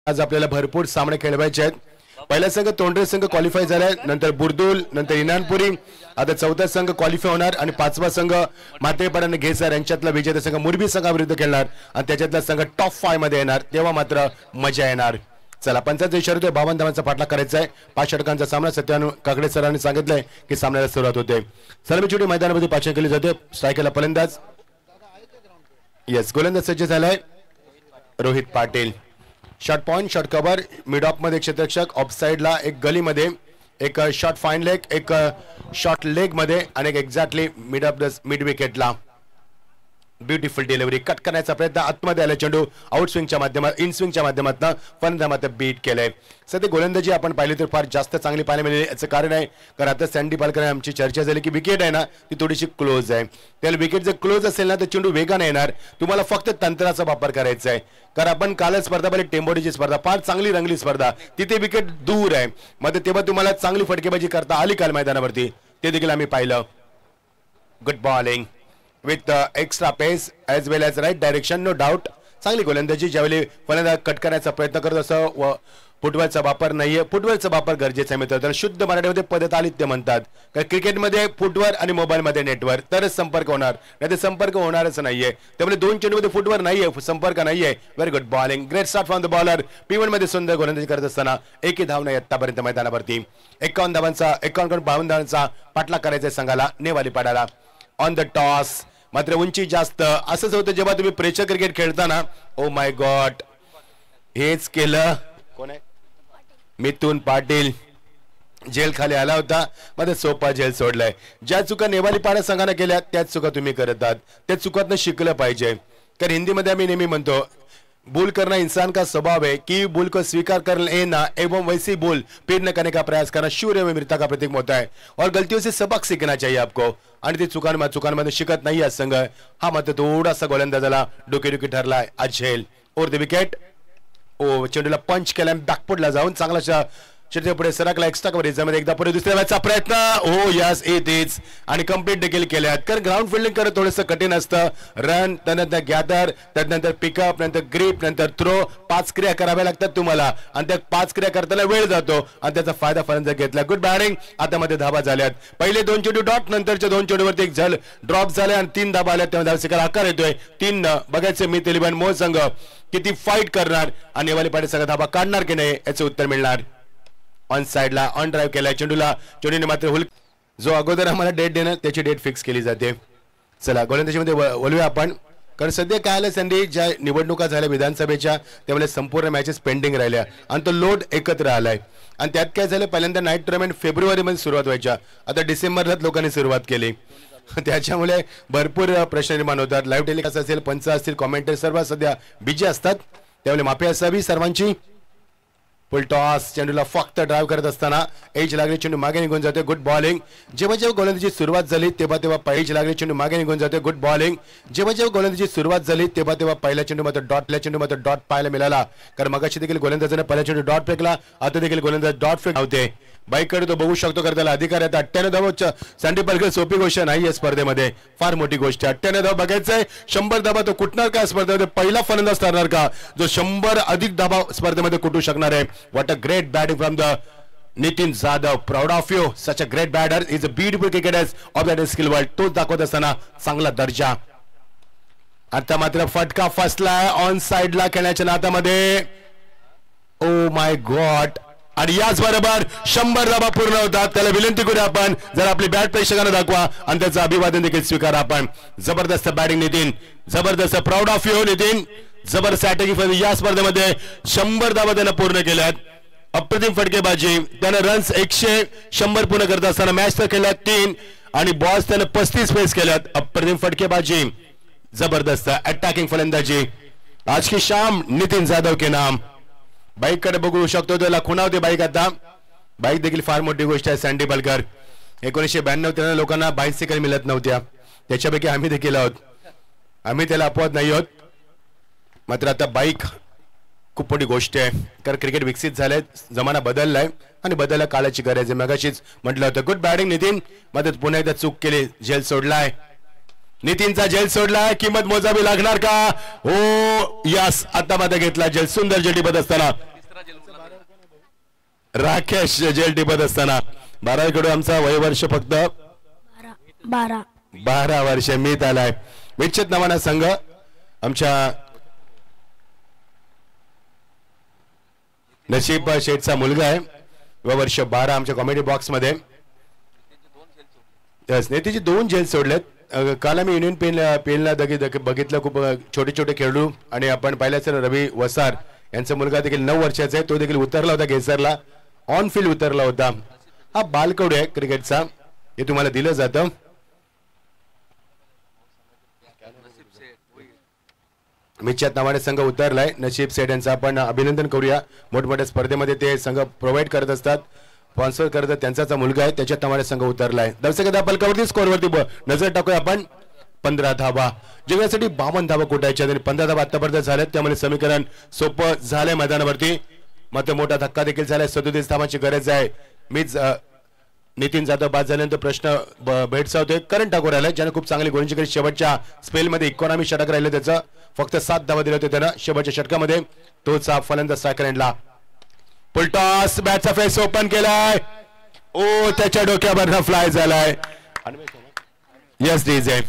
आज आपल्याला भरपूर सामने खेळवायचे आहेत। पहिला संघ तोंडरे संघ क्वालिफाय झालाय, नंतर बुर्दुल, नंतर इनानपुरी, आता चौथा संघ क्वालिफाय होणार आणि पाचवा संघ मातेपाडा आणि घेसार यांच्यातला विजेता संघ मुरबी संघाविरुद्ध खेळणार आणि त्याच्यातला संघ टॉप 5 मध्ये येणार, तेव्हा मात्र मजा येणार। चला 55 इशारे 52 धावांचा पाठलाग करायचा आहे। 5 षटकांचा सामना सत्यानु काकडे सरांनी सांगितलंय की सामन्याला सुरुवात होते। सलामीची मैदानामध्ये पाचन केली जाते। स्ट्रायकरला फलंदाज यस, गोलंदाज सज्ज झालाय Rohit Patil. Short point, short cover, mid off मध्ये क्षेत्ररक्षक, ऑफ साइडला एक गलीमध्ये एक शॉट फाईन लेग, एक शॉट लेग मध्ये आणि एक exactly mid off the mid विकेटला ब्युटिफुल डिलिव्हरी, कट करण्याचा प्रयत्न, आतमध्ये आला चेंडू, आउट स्विंगच्या माध्यमात इन स्विंगच्या माध्यमातून फलंदाजात बीट केलंय। सध्या गोलंदाजी आपण पाहिली तर फार जास्त चांगली पाहायला मिळाली। याचं कारण आहे कारण आता सँडी पालकर आमची चर्चा झाली की विकेट आहे ना ती थोडीशी क्लोज आहे, त्याला विकेट जर क्लोज असेल ना तर चेंडू वेगाने येणार, तुम्हाला फक्त तंत्राचा वापर करायचा आहे। कारण आपण कालच स्पर्धा पाहिली टेंबोडीची स्पर्धा, फार चांगली रंगली स्पर्धा, तिथे विकेट दूर आहे, मग तेव्हा तुम्हाला चांगली फटकेबाजी करता आली काल मैदानावरती, ते देखील आम्ही पाहिलं। Good bowling with extra pace as well as right direction, no doubt। चांगली गोलंदाजी, ज्यावेळी फलंदाज कट करण्याचा प्रयत्न करत असं व फुटबॉलचा वापर नाहीये, फुटबॉलचा वापर गरजेचा आहे मित्रांनो। शुद्ध मराठीमध्ये पदतालित्य म्हणतात, कारण क्रिकेटमध्ये फुटवर आणि मोबाईलमध्ये नेटवर तरच संपर्क होणार, नाही तर संपर्क होणारच नाहीये। त्यामुळे 2 चेंडूमध्ये फुटवर नाहीये, संपर्क नाहीये। Very good bowling, great start from the bowler. P1 मध्ये सुंदर गोलंदाजी करत असताना एकही धाव नाही आतापर्यंत मैदानावरती। 51 धावांचा 52 धावांचा पाठलाग करायचा संघाला नेवाली पाडाला। ऑन द टॉस मात्र उंची जास्त, असंच होतं जेव्हा तुम्ही प्रेशर क्रिकेट खेळताना। ओ माय गॉड, हेच केलं, कोण आहे मिथुन पाटील, जेल खाली आला होता, मध्ये सोपा जेल सोडलाय। ज्या चुका नेवाली पाडा संघाने केल्या त्याच चुका तुम्ही करत आहात, त्या चुकातनं शिकलं पाहिजे। कारण हिंदीमध्ये आम्ही नेहमी म्हणतो भूल करना इंसान का स्वभाव है कि भूल को स्वीकार कर लेना एवं वैसी भूल फिर न करने का प्रयास करना शूर्य में वीरता का प्रतीक होता है, और गलतियों से सबक सीखना चाहिए आपको। आणि ते चुकांमध्ये शिकत नाही आहे संघ, हा मात्र थोडासा गोलंदाजाला डोकेडुकी ठरलाय। अझेल ओव्हर द विकेट, ओ चेंडूला पंच केला, बॅकफुटला जाऊन चांगला क्षेत्र पुढे सरकला, एक्स्ट्रा कव्हरेजमध्ये एकदा पुढे दुसऱ्या मॅचचा प्रयत्न, ओ यस इट इज, आणि कंप्लीट देखील केल्यात। कारण ग्राउंड फिल्डिंग करत थोडंसं कठीण असतं, रन त्यानंतर गॅदर, त्यानंतर पिकअप, नंतर ग्रीप, नंतर थ्रो, 5 क्रिया कराव्या लागतात तुम्हाला, आणि त्या 5 क्रिया करताना वेळ जातो आणि त्याचा फायदा फलंदाज घेतला। गुड बॅटिंग, आता मध्ये धाबा झाल्यात, पहिले 2 चेंडू डॉट, नंतरच्या 2 चेंडूवरती एक झल ड्रॉप झाले आणि 3 धाबा आल्या, तेव्हा धावसेकर आकार येतोय 3। बघायचे मी तेलिबान मोह संघ किती फाईट करणार आणि नेवाली पाटील संघ धाबा काढणार की नाही याचे उत्तर मिळणार। ऑन साइडला ऑन ड्राइव्ह केला चेंडूला, चेंडूने मात्र हुल, जो अगोदर आम्हाला डेट देणार त्याची डेट फिक्स केली जाते। चला गोलंदाजीमध्ये बोलूया आपण, कारण सध्या काय आलं संधी, ज्या निवडणुका झाल्या विधानसभेच्या त्यामुळे संपूर्ण मॅचेस पेंडिंग राहिल्या आणि तो लोड एकत्र आलाय, आणि त्यात काय झालं पहिल्यांदा नाईट टुर्नामेंट फेब्रुवारीमध्ये सुरुवात व्हायच्या, आता डिसेंबरलाच लोकांनी सुरुवात केली, त्याच्यामुळे भरपूर प्रश्न निर्माण होतात। लाईव्ह टेलिकास्ट असेल, पंच असतील, कॉमेंटेटर सर्व सध्या बिजी असतात, त्यामुळे माफी असावी सर्वांची। फुल टॉस, चेंडूला फक्त ड्राइव्ह करत असताना एज लागली, चेंडू मागे निघून जाते। गुड बॉलिंग, जेव्हा जेव्हा गोलंदाजी सुरुवात झाली तेव्हा एज लागली, चेंडू मागे निघून जाते। गुड बॉलिंग, जेव्हा जेव्हा गोलंदाजी सुरुवात झाली तेव्हा पहिला चेंडू मात्र डॉट पाहायला मिळाला, कारण मगाशी देखील गोलंदाजाने पहिला चेंडू डॉट फेकला, आता देखील गोलंदाज डॉट फेक होते। बाईककडे तो बघू शकतो कारण त्याला अधिकार आहे. 98 धावा सँडी पालकर सोपी गोष्ट नाही या स्पर्धेमध्ये, फार मोठी गोष्ट आहे. 98 धावा बघायचंय. 100 धावा तो कुठणार का स्पर्धेमध्ये, पहिला फलंदाज ठरणार का जो 100 अधिक धावा स्पर्धेमध्ये कुठू शकणार आहे. What a great batting from the Nitin Jadhav. Proud of you, such a great batter, is a beautiful cricketer of that skill world. तोच दाखवत असताना चांगला दर्जा. आता मात्र फटका फसलाय ऑन साइडला खेळण्याच्या नात्यामध्ये. Oh my God. आणि याच बरोबर 100 धावा पूर्ण होतात. त्याला विनंती करूया आपण जर आपली बॅट प्रेक्षकांना दाखवा आणि त्याचं अभिवादन देखील स्वीकारा आपण. जबरदस्त बॅटिंग नितीन, जबरदस्त. प्राऊड ऑफ यू नितीन, जबरदस्त अटॅकिंग. या स्पर्धेमध्ये 100 धावा त्यानं पूर्ण केल्यात. अप्रतिम फटकेबाजी. त्यानं रन्स 100 पूर्ण करत असताना मॅच तर केल्या 3 आणि बॉल्स त्यानं 35 फेस केल्यात. अप्रतिम फटकेबाजी, जबरदस्त अटॅकिंग फलंदाजी. आज की शाम नितीन जाधव के नाम. बाईक कडे बघू शकतो त्याला खुणावते बाईक. आता बाईक देखील फार मोठी गोष्ट आहे. सँडी पालकर 1992 त्यांना लोकांना बायसिकल मिळत नव्हत्या, त्याच्यापैकी आम्ही देखील आहोत. आम्ही त्याला अपवाद नाही आहोत. मात्र आता बाईक खूप मोठी गोष्ट आहे कारण क्रिकेट विकसित झालंय, जमाना बदललाय आणि बदलला काळाची गरज आहे. मगाशीच म्हटलं होतं गुड बॅटिंग नितीन, मात्र पुन्हा एकदा चूक केली, जेल सोडलाय. नितीनचा जेल सोडलाय, किंमत मोजावी लागणार का. हो यस, आता मात्र घेतला जेल. सुंदर जेल टिपत असताना राकेश जेल टिपत असताना. 12 कडून आमचा वयवर्ष फक्त 12 वर्ष मीत आलाय. विच्छेद नावाना संघ आमच्या नशीब शेठचा मुलगा आहे. वर्ष 12 आमच्या कॉमेडी बॉक्स मध्ये. नेतीची 2 जेल सोडलेत. काल आम्ही युनियन पेनला बघितलं खूप छोटे छोटे खेळाडू आणि आपण पाहिलं असेल रवी वसार यांचा मुलगा देखील 9 वर्षाचा आहे. तो देखील उतरला होता गेसरला, ऑन फील्ड उतरला होता. हा बालकडू आहे क्रिकेटचा, हे तुम्हाला दिलं जातं. मिच्छात नावाने संघ उतरलाय. नशीब सेठ यांचं आपण अभिनंदन करूया. मोठमोठ्या स्पर्धेमध्ये ते संघ प्रोव्हाइड करत असतात, स्पॉन्सर करतात. त्यांचा मुलगा आहे, त्याच्यात नावाने संघ उतरलाय. दर्शक पलकावरती स्कोरवरती नजर टाकूया आपण. 15 धावा जिंकण्यासाठी 52 धावा कुठायच्या आणि 15 धावा आतापर्यंत झाल्यात, त्यामुळे समीकरण सोपं झालंय मैदानावरती. मात्र मोठा धक्का देखील झालाय. 37 धावांची गरज आहे. मीच नितीन जाधव बाद झाल्यानंतर प्रश्न भेडसावतोय. करण ठाकूर आलाय, ज्याने खूप चांगली गोलंदाजी केली. शेवटच्या स्पेलमध्ये इकॉनॉमी षटक राहिलं त्याचं, फक्त 7 धावा दिले होते त्यानं शेवटच्या षटकामध्ये. तोच फलंदाज सायकरला पुलटॉस बॅटचा फेस ओपन केलाय. ओ त्याच्या डोक्यावर फ्लाय झालाय. Yes DJ.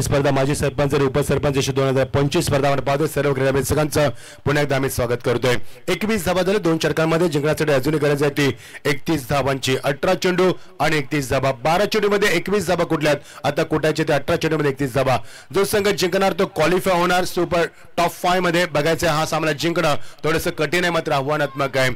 स्पर्धा माजी सरपंच आणि उपसरपंच 2025 स्पर्धा पाहतोय. सर्व क्रीडा प्रेक्षकांचं पुन्हा एकदा आम्ही स्वागत करतोय. 21 धावा झाले 2 षटकांमध्ये. जिंकण्यासाठी अजूनही गरज आहे ती 31 धावांची. 18 चेंडू आणि 31 धावा. 12 चेंडूमध्ये 21 धावा कुठल्यात आता कुठायचे ते 18 चेंडूमध्ये 31 धावा. जो संघ जिंकणार तो क्वालिफाय होणार सुपर टॉप 5 मध्ये. बघायचं हा सामना जिंकणं थोडंसं कठीण आहे मात्र आव्हानात्मक आहे.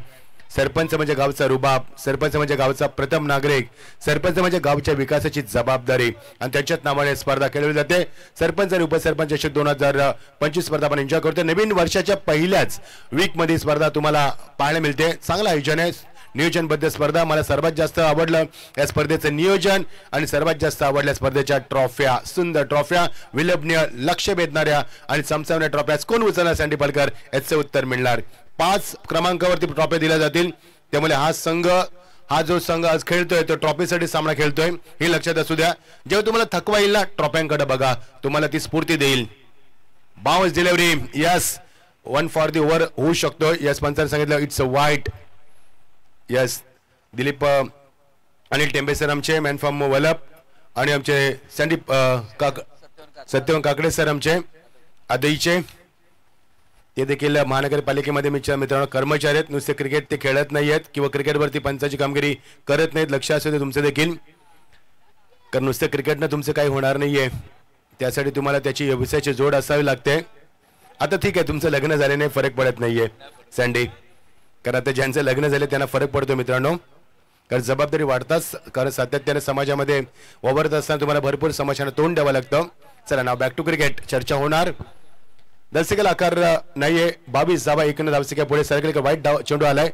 सरपंच म्हणजे गावचा रुबाब, सरपंच म्हणजे गावचा प्रथम नागरिक, सरपंच म्हणजे गावच्या विकासाची जबाबदारी आणि त्याच्याच नावाने स्पर्धा खेळवली जाते. सरपंच आणि उपसरपंच अशी 2025 स्पर्धा आपण एन्जॉय करतो. नवीन वर्षाच्या पहिल्याच वीक मध्ये स्पर्धा तुम्हाला पाहायला मिळते. चांगलं आयोजन आहे, नियोजनबद्ध स्पर्धा. मला सर्वात जास्त आवडलं या स्पर्धेचं नियोजन आणि सर्वात जास्त आवडल्या स्पर्धेच्या ट्रॉफ्या. सुंदर ट्रॉफ्या, विलंबनीय, लक्ष वेधणाऱ्या आणि चमचमणाऱ्या ट्रॉफ्या. कोण उचलणार सँडी पालकर याचं उत्तर मिळणार. 5 क्रमांकावरती ट्रॉफी दिल्या जातील. त्यामुळे हा जो संघ आज खेळतोय तो ट्रॉफीसाठी सामना खेळतोय हे लक्षात असू द्या. जेव्हा तुम्हाला थकवा येईल ना ट्रॉफ्यांकडे बघा, तुम्हाला ती स्फूर्ती देईल. Bounce delivery, yes 1 for the over होऊ शकतो. यस पंचांनी सांगितलं इट्स अ वाईट. यस दिलीप अनिल टेंबे सर आमचे मॅन फ्रॉम वलप आणि आमचे संदीप सत्यवन काकडे सर आमचे आदईचे ते देखील महानगरपालिकेमध्ये मित्रांनो कर्मचारी आहेत. नुसते क्रिकेट ते खेळत नाही आहेत किंवा क्रिकेटवरती पंचाची कामगिरी करत नाहीत. लक्ष असू दे तुमचं देखील, कारण नुसतं क्रिकेटनं तुमचं काही होणार नाहीये. त्यासाठी तुम्हाला त्याची व्यवसायाची जोड असावी लागते. आता ठीक आहे तुमचं लग्न झाले नाही फरक पडत नाहीये सँडी, कारण आता ज्यांचं लग्न झाले त्यांना फरक पडतो मित्रांनो, कारण जबाबदारी वाढताच, कारण सातत्याने समाजामध्ये वावरत असताना तुम्हाला भरपूर समस्यांना तोंड द्यावं लागतं. चला नाव बॅक टू क्रिकेट चर्चा होणार. दर्शकाला आकार नाहीये. 22 धावा 1 धावसंख्या पुढे सरकले. वाईट चेंडू आलाय.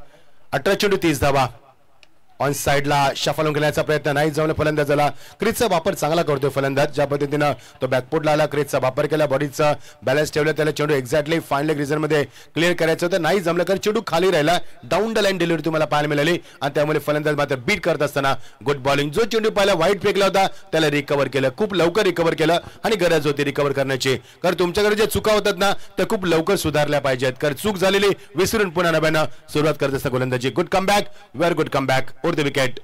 18 चेंडू 30 धावा. ऑन साइडला शफल घेण्याचा प्रयत्न नाही जमला फलंदाजाला. क्रीजचा वापर चांगला करतोय फलंदाज, ज्या पद्धतीनं तो बॅकफुटला आला, क्रीजचा वापर केला, बॉडीचा बॅलन्स ठेवला, त्याला चेंडू एक्झॅक्टली फाईन लेग रिझन मध्ये क्लिअर करायचं होतं, नाही जमलं कारण चेंडू खाली राहिला. डाऊन द लाईन डिलिव्हरी तुम्हाला पाहायला मिळाली आणि त्यामुळे फलंदाज मात्र बीट करत असताना गुड बॉलिंग. जो चेंडू पाहिला वाईट फेकला होता त्याला रिकव्हर केलं, खूप लवकर रिकव्हर केलं आणि गरज होती रिकव्हर करण्याची, कारण तुमच्याकडे जे चुका होतात ना त्या खूप लवकर सुधारल्या पाहिजेत, कारण चूक झालेली विसरून पुन्हा नव्यानं सुरुवात करत असता गोलंदाजी. Good comeback, very good comeback over the wicket.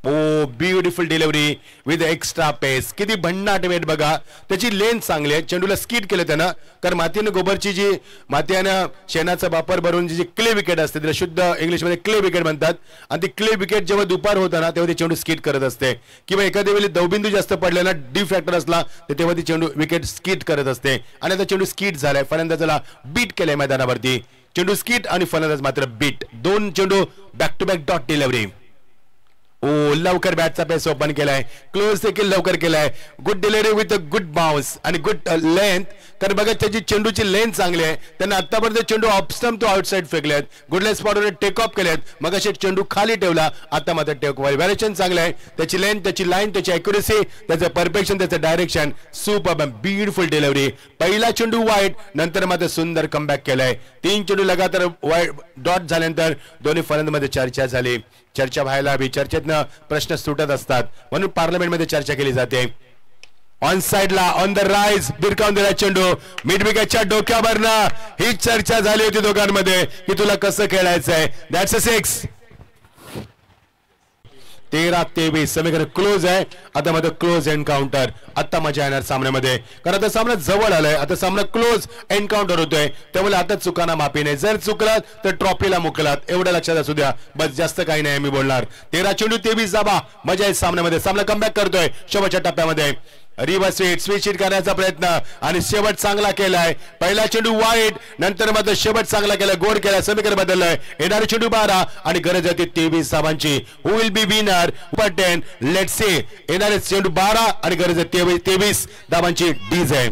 Oh beautiful delivery with extra pace. किती भन्नाट वेट बघा, त्याची लेंथ चांगली आहे. चेंडूला स्किड केलं त्यानं, कारण मातीनं गोबरची जी मातीनं शेणाचा वापर भरून जी क्ले विकेट असते त्याला शुद्ध इंग्लिशमध्ये क्ले विकेट म्हणतात, आणि ती क्ले विकेट जेव्हा दुपार होता ना तेव्हा ती चेंडू स्किड करत असते, किंवा एखाद्या वेळी दवबिंदू जास्त पडलेला डी फॅक्टर असला तर तेव्हा ती चेंडू विकेट स्किड करत असते. आणि आता चेंडू स्किड झालाय, फलंदाजाला बीट केलंय मैदानावरती. चेंडू स्किड आणि फलंदाज मात्र बीट. 2 चेंडू back to back dot delivery. Oh लवकर बॅटचा पेस ओपन केलाय, क्लोज देखील लवकर केलाय. Good delivery with a good bounce आणि गुड लेंथ, कारण बघा त्याची चेंडूची लेंथ चांगली आहे. त्यांना आतापर्यंत चेंडू ऑफस्टम्प तो आउटसाइड फेकलेत, गुडले स्पॉटवर टेक ऑफ केलेत, मग असे चेंडू खाली ठेवला, आता मात्र टेक व्हॅरिएशन चांगलं आहे. त्याची लेंथ, त्याची लाईन, त्याची अॅक्युरेसी, त्याचं परफेक्शन, त्याचं डायरेक्शन सुपर. Beautiful delivery. पहिला चेंडू वाईट, नंतर मात्र सुंदर कमबॅक केलाय. 3 चेंडू लगातार वाईट डॉट झाल्यानंतर दोन्ही फलंदाजांमध्ये चर्चा झाली. चर्चा व्हायला हवी, चर्चेतनं प्रश्न सुटत असतात, म्हणून पार्लमेंटमध्ये चर्चा केली जाते. ऑन साइडला ऑन द राईज बिरकावून दिला चेंडू मिड विकेटच्या डोक्यावरनं. ही चर्चा झाली होती दोघांमध्ये की तुला कसं खेळायचंय. दॅट्स अ 6. 13-23 समीकरण क्लोज आहे. आता मात्र क्लोज एन्काउंटर. आता मजा येणार सामन्यामध्ये, कारण आता सामना जवळ आलाय. आता सामना क्लोज एन्काउंटर होतोय, त्यामुळे आता चुकांना माफी नाही. जर चुकलात तर ट्रॉफीला मुकलात, एवढं लक्षात असू द्या. बस जास्त काही नाही मी बोलणार. 13 चेंडू 23 धावा. मजा आहे सामन्यामध्ये. सामना कमबॅक करतोय शेवटच्या टप्प्यामध्ये. रिव्हर्स स्विच हिट करण्याचा प्रयत्न आणि शेवट चांगला केलाय. पहिला चेंडू वाईट, नंतर मात्र शेवट चांगला केला, गोड केला, समीकरण बदललंय. येणारी चेंडू 12 आणि गरज होती 23 धावांची. Who will be winner super 10 let's see. येणारे चेंडू 12 आणि गरज आहे 23 धावांची. डीजे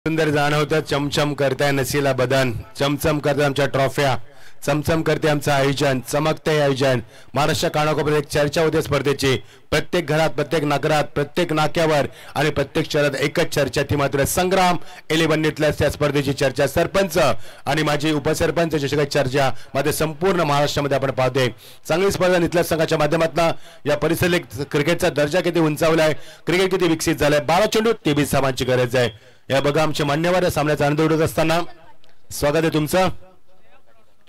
सुंदर जाणवतं. चमचम करताय नसीला बदन, चमचम करताय आमच्या ट्रॉफ्या, चमचम करते आमचं आयोजन, चमकते आयोजन. महाराष्ट्र कानाकोपऱ्यात एक चर्चा होते स्पर्धेची. प्रत्येक घरात, प्रत्येक नगरात, प्रत्येक नाक्यावर आणि प्रत्येक शहरात एकच चर्चा, ती मात्र संग्राम 11 इथल्या त्या स्पर्धेची चर्चा. सरपंच आणि माझी उपसरपंच अशी काही चर्चा मात्र संपूर्ण महाराष्ट्रामध्ये आपण पाहतोय. चांगली स्पर्धा इथल्या संघाच्या माध्यमातून या परिसरात क्रिकेटचा दर्जा किती उंचावलाय, क्रिकेट किती विकसित झालाय. 12 चेंडू 23 धावांची गरज आहे. या बघा आमचे मान्यवर सामन्याचा आनंद उडवत असताना स्वागत आहे तुमचं.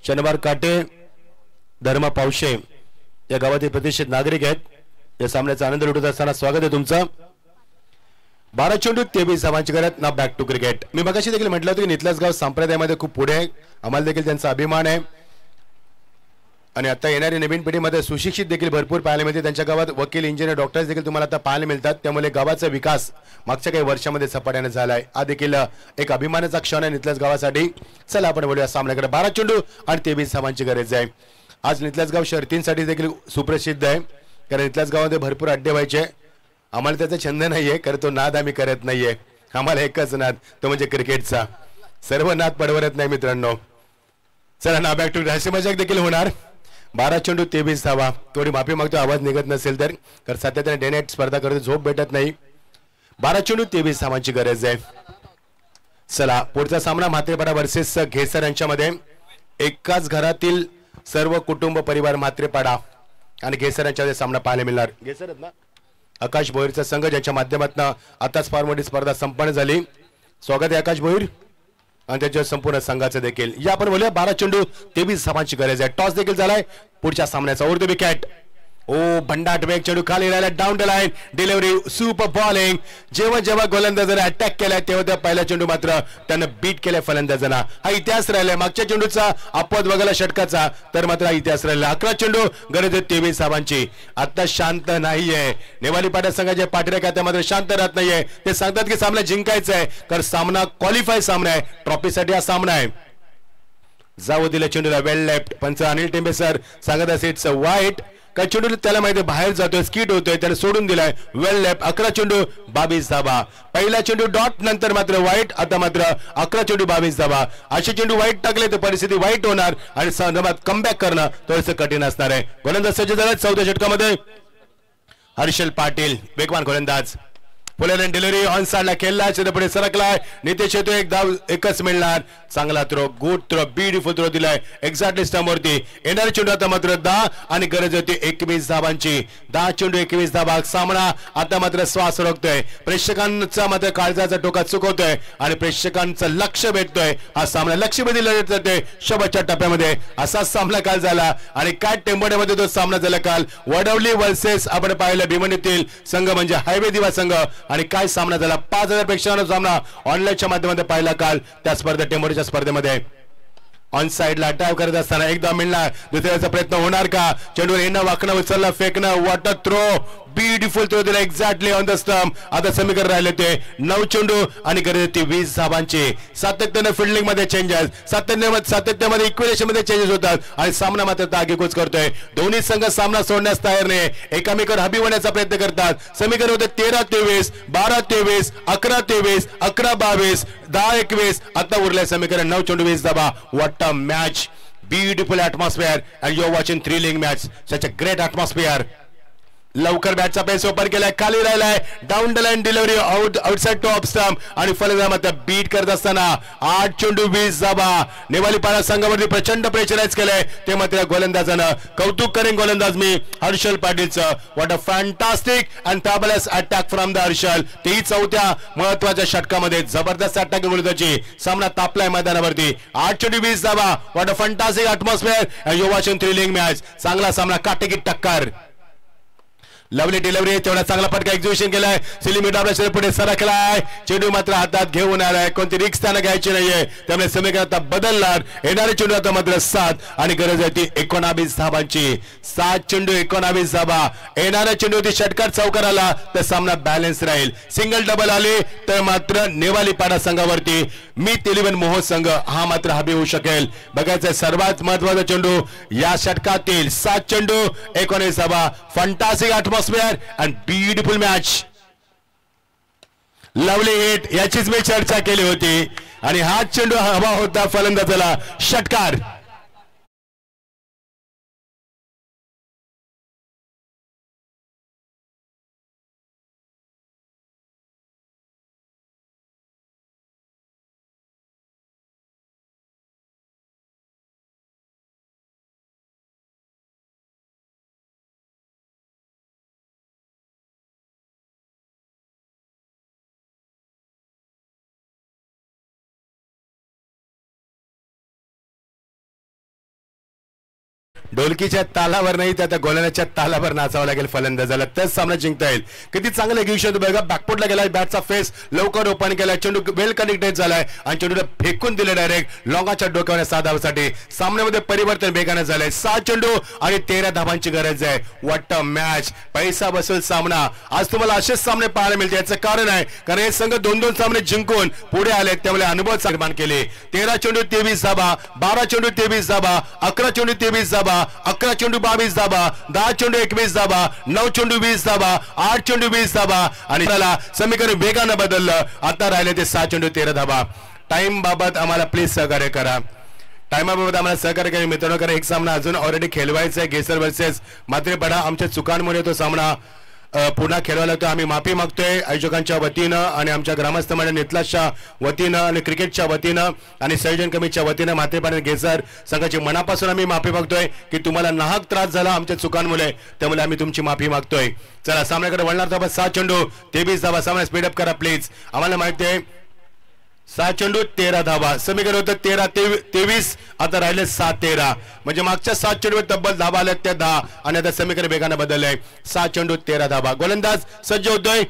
शनिवार काटे, धर्म पावशे या गावातील प्रतिष्ठित नागरिक आहेत. या सामन्याचा आनंद लुटत असताना स्वागत आहे तुमचं. 12 चेंडू 23 धावांची गरज. ना बॅक टू क्रिकेट. मी मगाशी देखील म्हटलं होतं की नितलास गाव संप्रदायामध्ये खूप पुढे आहे, आम्हाला देखील त्यांचा अभिमान आहे. आणि आता येणाऱ्या नवीन पिढीमध्ये सुशिक्षित देखील भरपूर पाहायला मिळते. त्यांच्या गावात वकील, इंजिनियर, डॉक्टर्स देखील तुम्हाला आता पाहायला मिळतात. त्यामुळे गावाचा विकास मागच्या काही वर्षामध्ये झपाट्याने झाला आहे. हा देखील एक अभिमानाचा क्षण आहे नितलज गावासाठी. चला आपण बोलूया सामन्याकडे. 12 चेंडू आणि 23 धावांची गरज आहे. आज नितलज गाव शर्तींसाठी देखील सुप्रसिद्ध आहे, कारण नितलज गावामध्ये भरपूर अड्डे व्हायचे. आम्हाला त्याचा छंद नाहीये, कारण तो नाद आम्ही करत नाहीये. आम्हाला एकच नाद, तो म्हणजे क्रिकेटचा. सर्व नाद पडवरत नाही मित्रांनो. चला ना, बॅक टू हास्य मजाक देखील होणार. 12 चेंडू 23 धावा. थोडी माफी मागतो आवाज निघत नसेल तर, कारण सातत्याने डे नाईट स्पर्धा करतो, झोप भेटत नाही. 12 चेंडू 23 धावांची गरज आहे. चला पुढचा सामना म्हात्रेपाडा वर्सेस घेसर यांच्यामध्ये. एकाच घरातील सर्व कुटुंब परिवार म्हात्रेपाडा आणि घेसर यांच्यामध्ये सामना पाहायला मिळणार. घेसरच ना, आकाश भोईरचा संघ ज्याच्या माध्यमातून आताच फार मोठी स्पर्धा संपन्न झाली. स्वागत आहे आकाश भोईर आणि त्याच्या संपूर्ण संघाचं देखील. या आपण बोलूया 12 चेंडू 23 धावांची गरज आहे. टॉस देखील झालाय पुढच्या सामन्याचा. उर्दू विकेट. ओ भंडाट वेग चेंडू खाली राहिला, down the line, delivery, super bowling. जेव्हा जेव्हा गोलंदाजाने अटॅक केलाय तेव्हा त्या पहिल्या चेंडू मात्र त्यानं बीट केलाय फलंदाजांना. हा इतिहास राहिलाय मागच्या चेंडूचा, अपवाद वगैरे षटकाचा, तर मात्र हा इतिहास राहिला. 11 चेंडू गरज आहे 23 धावांची. आता शांत नाहीये नेवाली पाटा संघाचे पाटील काय, त्या मात्र शांत राहत नाहीये. ते सांगतात की सामना जिंकायचा आहे, कारण सामना क्वालिफाय सामना आहे, ट्रॉफीसाठी हा सामना आहे. जाऊ दिला चेंडूला वेल लेफ्ट. पंच अनिल टेंबे सर सांगत असे इट्स वाईट. काय चेंडू त्याला माहिती बाहेर जातोय, स्किट होतोय, त्याने सोडून दिलाय. वेल लेफ्ट. 11 चेंडू 22 धावा. पहिला चेंडू डॉट नंतर मात्र वाईट. आता मात्र 11 चेंडू 22 धावा. असे चेंडू वाईट टाकले तर परिस्थिती वाईट होणार आणि संदर्भात कमबॅक करणं थोडंसं कठीण असणार आहे. गोलंदाज सज्ज झाला चौथ्या षटकामध्ये. हर्षल पाटील वेगवान गोलंदाज. पुढे डिलिव्हरी ऑन साइडला खेळला, पुढे सरकलाय. नितेश येतो, एक धाव एकच मिळणार. चांगला throw, good throw, beautiful throw दिलाय एक्झॅक्टली स्टंपवरती. येणारे चेंडू आता मात्र 10 आणि गरज होती 21 धावांची. 10 चेंडू 21 धावा. सामना आता मात्र श्वास रोखतोय. प्रेक्षकांचा मात्र काळजाचा टोका चुकवतोय आणि प्रेक्षकांचं लक्ष भेटतोय. हा सामना लक्षवेधी लढत जाते शेवटच्या टप्प्यामध्ये. असाच सामना काल झाला आणि काय टेंबोड्यामध्ये तो सामना झाला काल. वडवली वर्सेस आपण पाहिलं भीमनीतील संघ म्हणजे हायवे दिवा संघ. आणि काय सामना झाला. 5000 प्रेक्षकांचा सामना ऑनलाईनच्या माध्यमातून पाहिला काल त्या स्पर्धेत, टेंबोडीच्या स्पर्धेमध्ये. ऑन साइडला अटॅक करत असताना एकदा मिळणार, दुसऱ्याचा प्रयत्न होणार का. चेंडूवर येणं, वाकणं, उचलणं, फेकणं, वॉटर थ्रो, ब्युटिफुल थ्रो दिला एक्झॅक्टली ऑन द स्टंप. आता समीकरण राहिले ते 9 चेंडू आणि गरज ती 20 धावांची. सातत्याने फिल्डिंग मध्ये चेंजेस, सातत्यामध्ये इक्वेशन मध्ये चेंजेस होतात आणि सामना मात्र आगेकूच करतोय. दोन्ही संघ सामना सोडण्यास तयार नाही, एकामेकावर हबी होण्याचा प्रयत्न करतात. समीकरण होते 13-23, 12-23, 11-23, 11-22, 10-21. आता उरले समीकरण 9 चेंडू 20 धावा. What a match, beautiful atmosphere and you're watching thrilling match, such a great atmosphere. लवकर बॅटचा पेस ओपन केलाय, खाली राहिलाय, down the line delivery, outside top stump आणि फलंदाज बीट करत असताना 8 चेंडू 20 धावा. नेवाली पाडा संघावरती प्रचंड प्रेशराईज केलंय ते मात्र गोलंदाजानं. कौतुक करेन गोलंदाज मी हर्षल पाटीलचं. What a fantastic and fabulous attack from the Harshal. तेही चौथ्या महत्वाच्या षटकामध्ये जबरदस्त अटॅक गोलंदाजी. सामना तापलाय मैदानावरती. 8 चेंडू 20 धावा. What a fantastic atmosphere and you watching thrilling match. चांगला सामना, काटेकी टक्कर. लवली डिलिव्हरी, तेवढा चांगला फटका एक्झिक्युशन केलाय. सिलिमी डाबला पुढे सरकलाय. चेंडू मात्र हातात घेऊन आलाय, कोणती रिक्स त्यानं घ्यायची नाहीये, त्यामुळे समीकरण आता बदलणार. येणारे चेंडू आता मात्र 7 आणि गरज आहे ती 19 धावांची. 7 चेंडू 19 धावा. येणाऱ्या चेंडू ती षटकार चौकार आला तर सामना बॅलन्स राहील. सिंगल डबल आले तर मात्र नेवाली पाडा संघावरती मीत 11 मोह संघ हा मात्र हबी होऊ शकेल. बघायचं सर्वात महत्वाचा चेंडू या षटकातील. 7 चेंडू 19 धावा. Fantastic atmosphere and beautiful match. Lovely hit, याचीच मी चर्चा केली होती आणि हा चेंडू हवा होता फलंदाजाला. षटकार. ढोलकीच्या तालावर नाही तर गोलंदाजच्या तालावर नाचावं लागेल फलंदाजाला, तेच सामना जिंकता येईल. किती चांगलं एक्झिक्युशन बघा, बॅकफुटला गेलाय, बॅटचा फेस लवकर ओपन केलाय, चेंडू वेल कनेक्टेड झालाय आणि चेंडूला फेकून दिले डायरेक्ट लॉंगाच्या डोक्यावर 6 धावासाठी. सामन्यामध्ये परिवर्तन वेगानं झालंय. 6 चेंडू आणि 13 धावांची गरज आहे. व्हॉट अ मॅच, पैसा बसूल सामना. आज तुम्हाला असेच सामने पाहायला मिळते. याचं कारण आहे कारण हे संघ 2-2 सामने जिंकून पुढे आले, त्यामुळे अनुभव निर्माण केले. 13 चेंडू 23 धाबा, 12 चेंडू 23 धाबा, 11 चेंडू 23 धाबा, 11 चेंडू 22 धाबा, 10 चेंडू 21 धाबा, 9 चेंडू 20 धाबा, 8 चेंडू 20 धाबा आणि समीकरण वेगानं बदललं. आता राहिले ते 6 चेंडू 13 धाबा. टाइम बाबत आम्हाला प्लीज सहकार्य करा. टाइमाबाबत आम्हाला सहकार्य करा मित्रांनो, कारण एक सामना अजून ऑलरेडी खेळवायचा आहे, गेसर वर्सेस मात्रेपाडा. आमच्या चुकांमुळे तो सामना पुन्हा खेळवायला तो आम्ही माफी मागतोय आयोजकांच्या वतीनं आणि आमच्या ग्रामस्थ मंडळ नितलासच्या वतीनं आणि क्रिकेटच्या वतीनं आणि संयोजन कमिटीच्या वतीनं मात्रेपाडा गेसर संघाची मनापासून आम्ही माफी मागतोय की तुम्हाला नाहक त्रास झाला आमच्या चुकांमुळे, त्यामुळे आम्ही तुमची माफी मागतोय. चला सामन्याकडे वळणार धाबा 6 चेंडू 23 धाबा. सामना स्पीडअप करा प्लीज. आम्हाला माहिती आहे 6 चेंडू 13 धाबा, समीकरण होतं 13-23, आता राहिले 7-13, म्हणजे मागच्या 7 चेंडूवर तब्बल धाबा आल्या त्या 10 आणि आता समीकरण वेगानं बदललंय. 6 चेंडू 13 धाबा. गोलंदाज सज्ज होतोय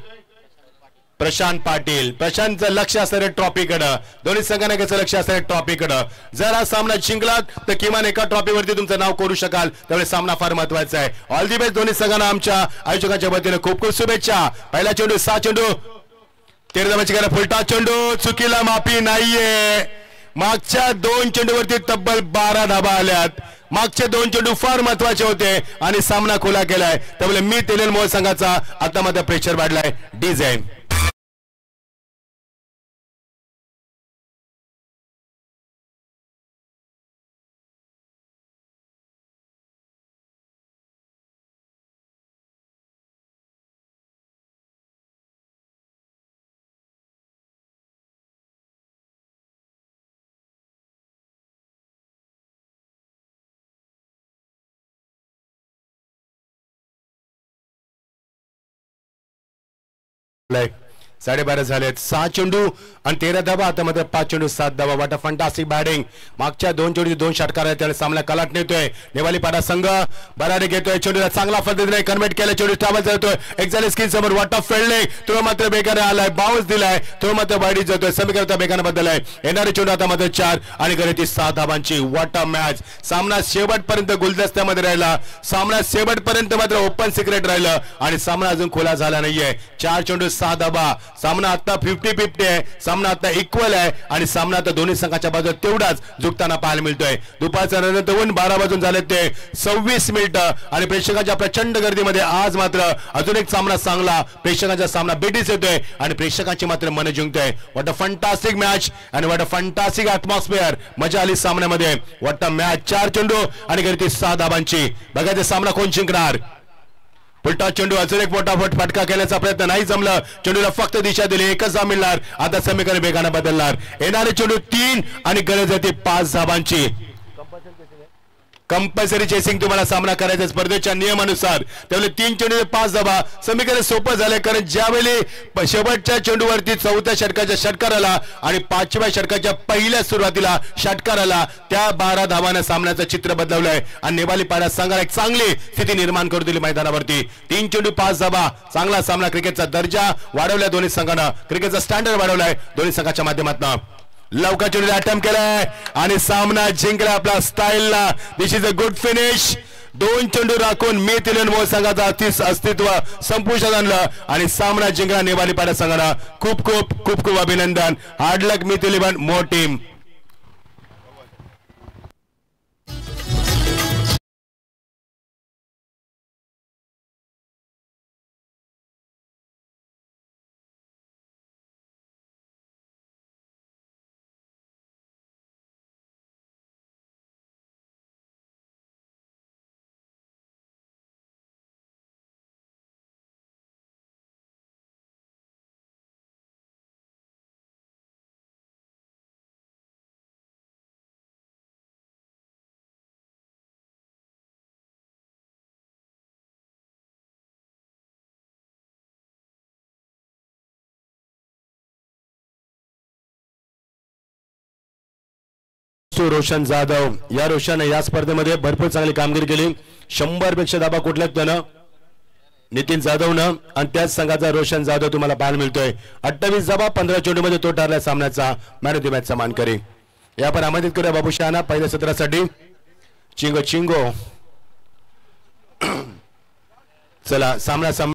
प्रशांत पाटील. प्रशांतचं लक्ष असणारे ट्रॉफीकडं, दोन्ही संघाने कसं लक्ष असणारे ट्रॉफीकडं. जर हा सामना जिंकलात तर किमान एका ट्रॉफीवरती तुमचं नाव करू शकाल, त्यामुळे सामना फार महत्वाचा आहे. ऑल दी बेस्ट दोन्ही संघांना आमच्या आयोजकांच्या वतीने खूप खूप शुभेच्छा. पहिला चेंडू 6 चेंडू 13 धाबांची गेला, फुलटा चेंडू, चुकीला माफी नाहीये. मागच्या 2 चेंडूवरती तब्बल 12 धाबा आल्यात. मागचे 2 चेंडू फार महत्वाचे होते आणि सामना खुला केलाय, त्यामुळे मी तेलेल मोह संघाचा आता मध्ये प्रेशर वाढलाय. डिझाईन like 12:30 झालेत. 6 चेंडू आणि 13 धाबा, आता मध्ये 5 चेंडू 7 धाबा. वाट फंटास्टिक बॅटिंग. मागच्या 2 चेंडू 2 षटकार आहेत, त्याने सामना कलाट नेतोय. नेवाली पाडा संघ बराडे घेतोय. चेंडूला चांगला पद्धतीने कन्व्हर्ट केलं, चेंडू ट्रॅव्हल जातोय एक्झॅक्ट स्क्रीन समोर. वाट फिल्डिंग, तो मात्र बेगाने आलाय, बाउन्स दिलाय, तो मात्र वाईडी जातोय. समीकरण बेगाने बदललाय. येणारे चेंडू आता मध्ये 4 आणि गरज 6 धाबांची. वाट मॅच. सामना शेवटपर्यंत गुलदस्त्यामध्ये राहिला, सामना शेवटपर्यंत मात्र ओपन सिक्रेट राहिलं आणि सामना अजून खुला झाला नाहीये. 4 चेंडू 6 धाबा. सामना आता 50-50 आहे, सामना आता इक्वल आहे आणि सामना आता दोन्ही संघाच्या बाजूला तेवढाच झुकताना पाहायला मिळतोय. दुपारच्या नंतर 12 वाजून झाले ते 26 मिनिटं आणि प्रेक्षकांच्या प्रचंड गर्दीमध्ये आज मात्र अजून एक सामना चांगला प्रेक्षकांचा सामना बेटीस येतोय आणि प्रेक्षकांची मात्र मन जिंकतोय. व्हॉट अ फंटास्टिक मॅच आणि व्हॉट अ फंटास्टिक ॲटमॉस्फिअर. मजा आली सामन्यामध्ये. What a match. 4 चेंडू आणि गरज 6 धाबांची. बघायचं सामना कोण जिंकणार. उलटा चेंडू, अजून एक मोठाफट फटका केल्याचा प्रयत्न नाही जमलं. चेंडूला फक्त दिशा दिली, एकच धाव मिळणार. आता समीकरण वेगानं बदलणार. येणारे चेंडू 3 आणि गरज आहे ती 5 धाबांची. कंपल्सरी चेसिंग तुम्हाला सामना करायचा स्पर्धेच्या नियमानुसार, त्यामुळे 3 चेंडू 5 धाबा. समीकरण सोपं झालंय कारण ज्यावेळी शेवटच्या चेंडूवरती 4थ्या षटकाच्या षटकाराला आणि 5व्या षटकाच्या पहिल्या सुरुवातीला षटकाराला त्या 12 धावांना सामन्याचं चित्र बदलवलंय आणि नेवाली पाडा संघाला एक चांगली स्थिती निर्माण करून दिली मैदानावरती. 3 चेंडू 5 धाबा. चांगला सामना. क्रिकेटचा दर्जा वाढवलाय दोन्ही संघांना, क्रिकेटचा स्टँडर्ड वाढवलाय दोन्ही संघाच्या माध्यमातून. लवकर चेंडूला अटेम्प्ट केलाय आणि सामना जिंकला आपला स्टाईलला. दिस इज अ गुड फिनिश. 2 चेंडू राखून मी तिलेन मोह संघाचं अस्तित्व संपुष्टात आणलं आणि सामना जिंकला नेवाली पाडा संघाला. खूप खूप खूप खूप अभिनंदन. हार्ड लक मी तिलेवन मोह टीम. रोशन जाधव. या रोशनने या स्पर्धेमध्ये भरपूर चांगली कामगिरी केली. 100 पेक्षा धाबा कुठल्याच त्यानं नितीन जाधवनं आणि त्याच संघाचा रोशन जाधव तुम्हाला पाहायला मिळतोय. 28 धाबा 15 चेंडूमध्ये तो ठरला सामन्याचा मॅन ऑफ द मॅचचा मानकरी. यावर आमंत्रित करूया बाबू शहाना पहिल्या सत्रासाठी. चिंगो चिंगो. चला सामना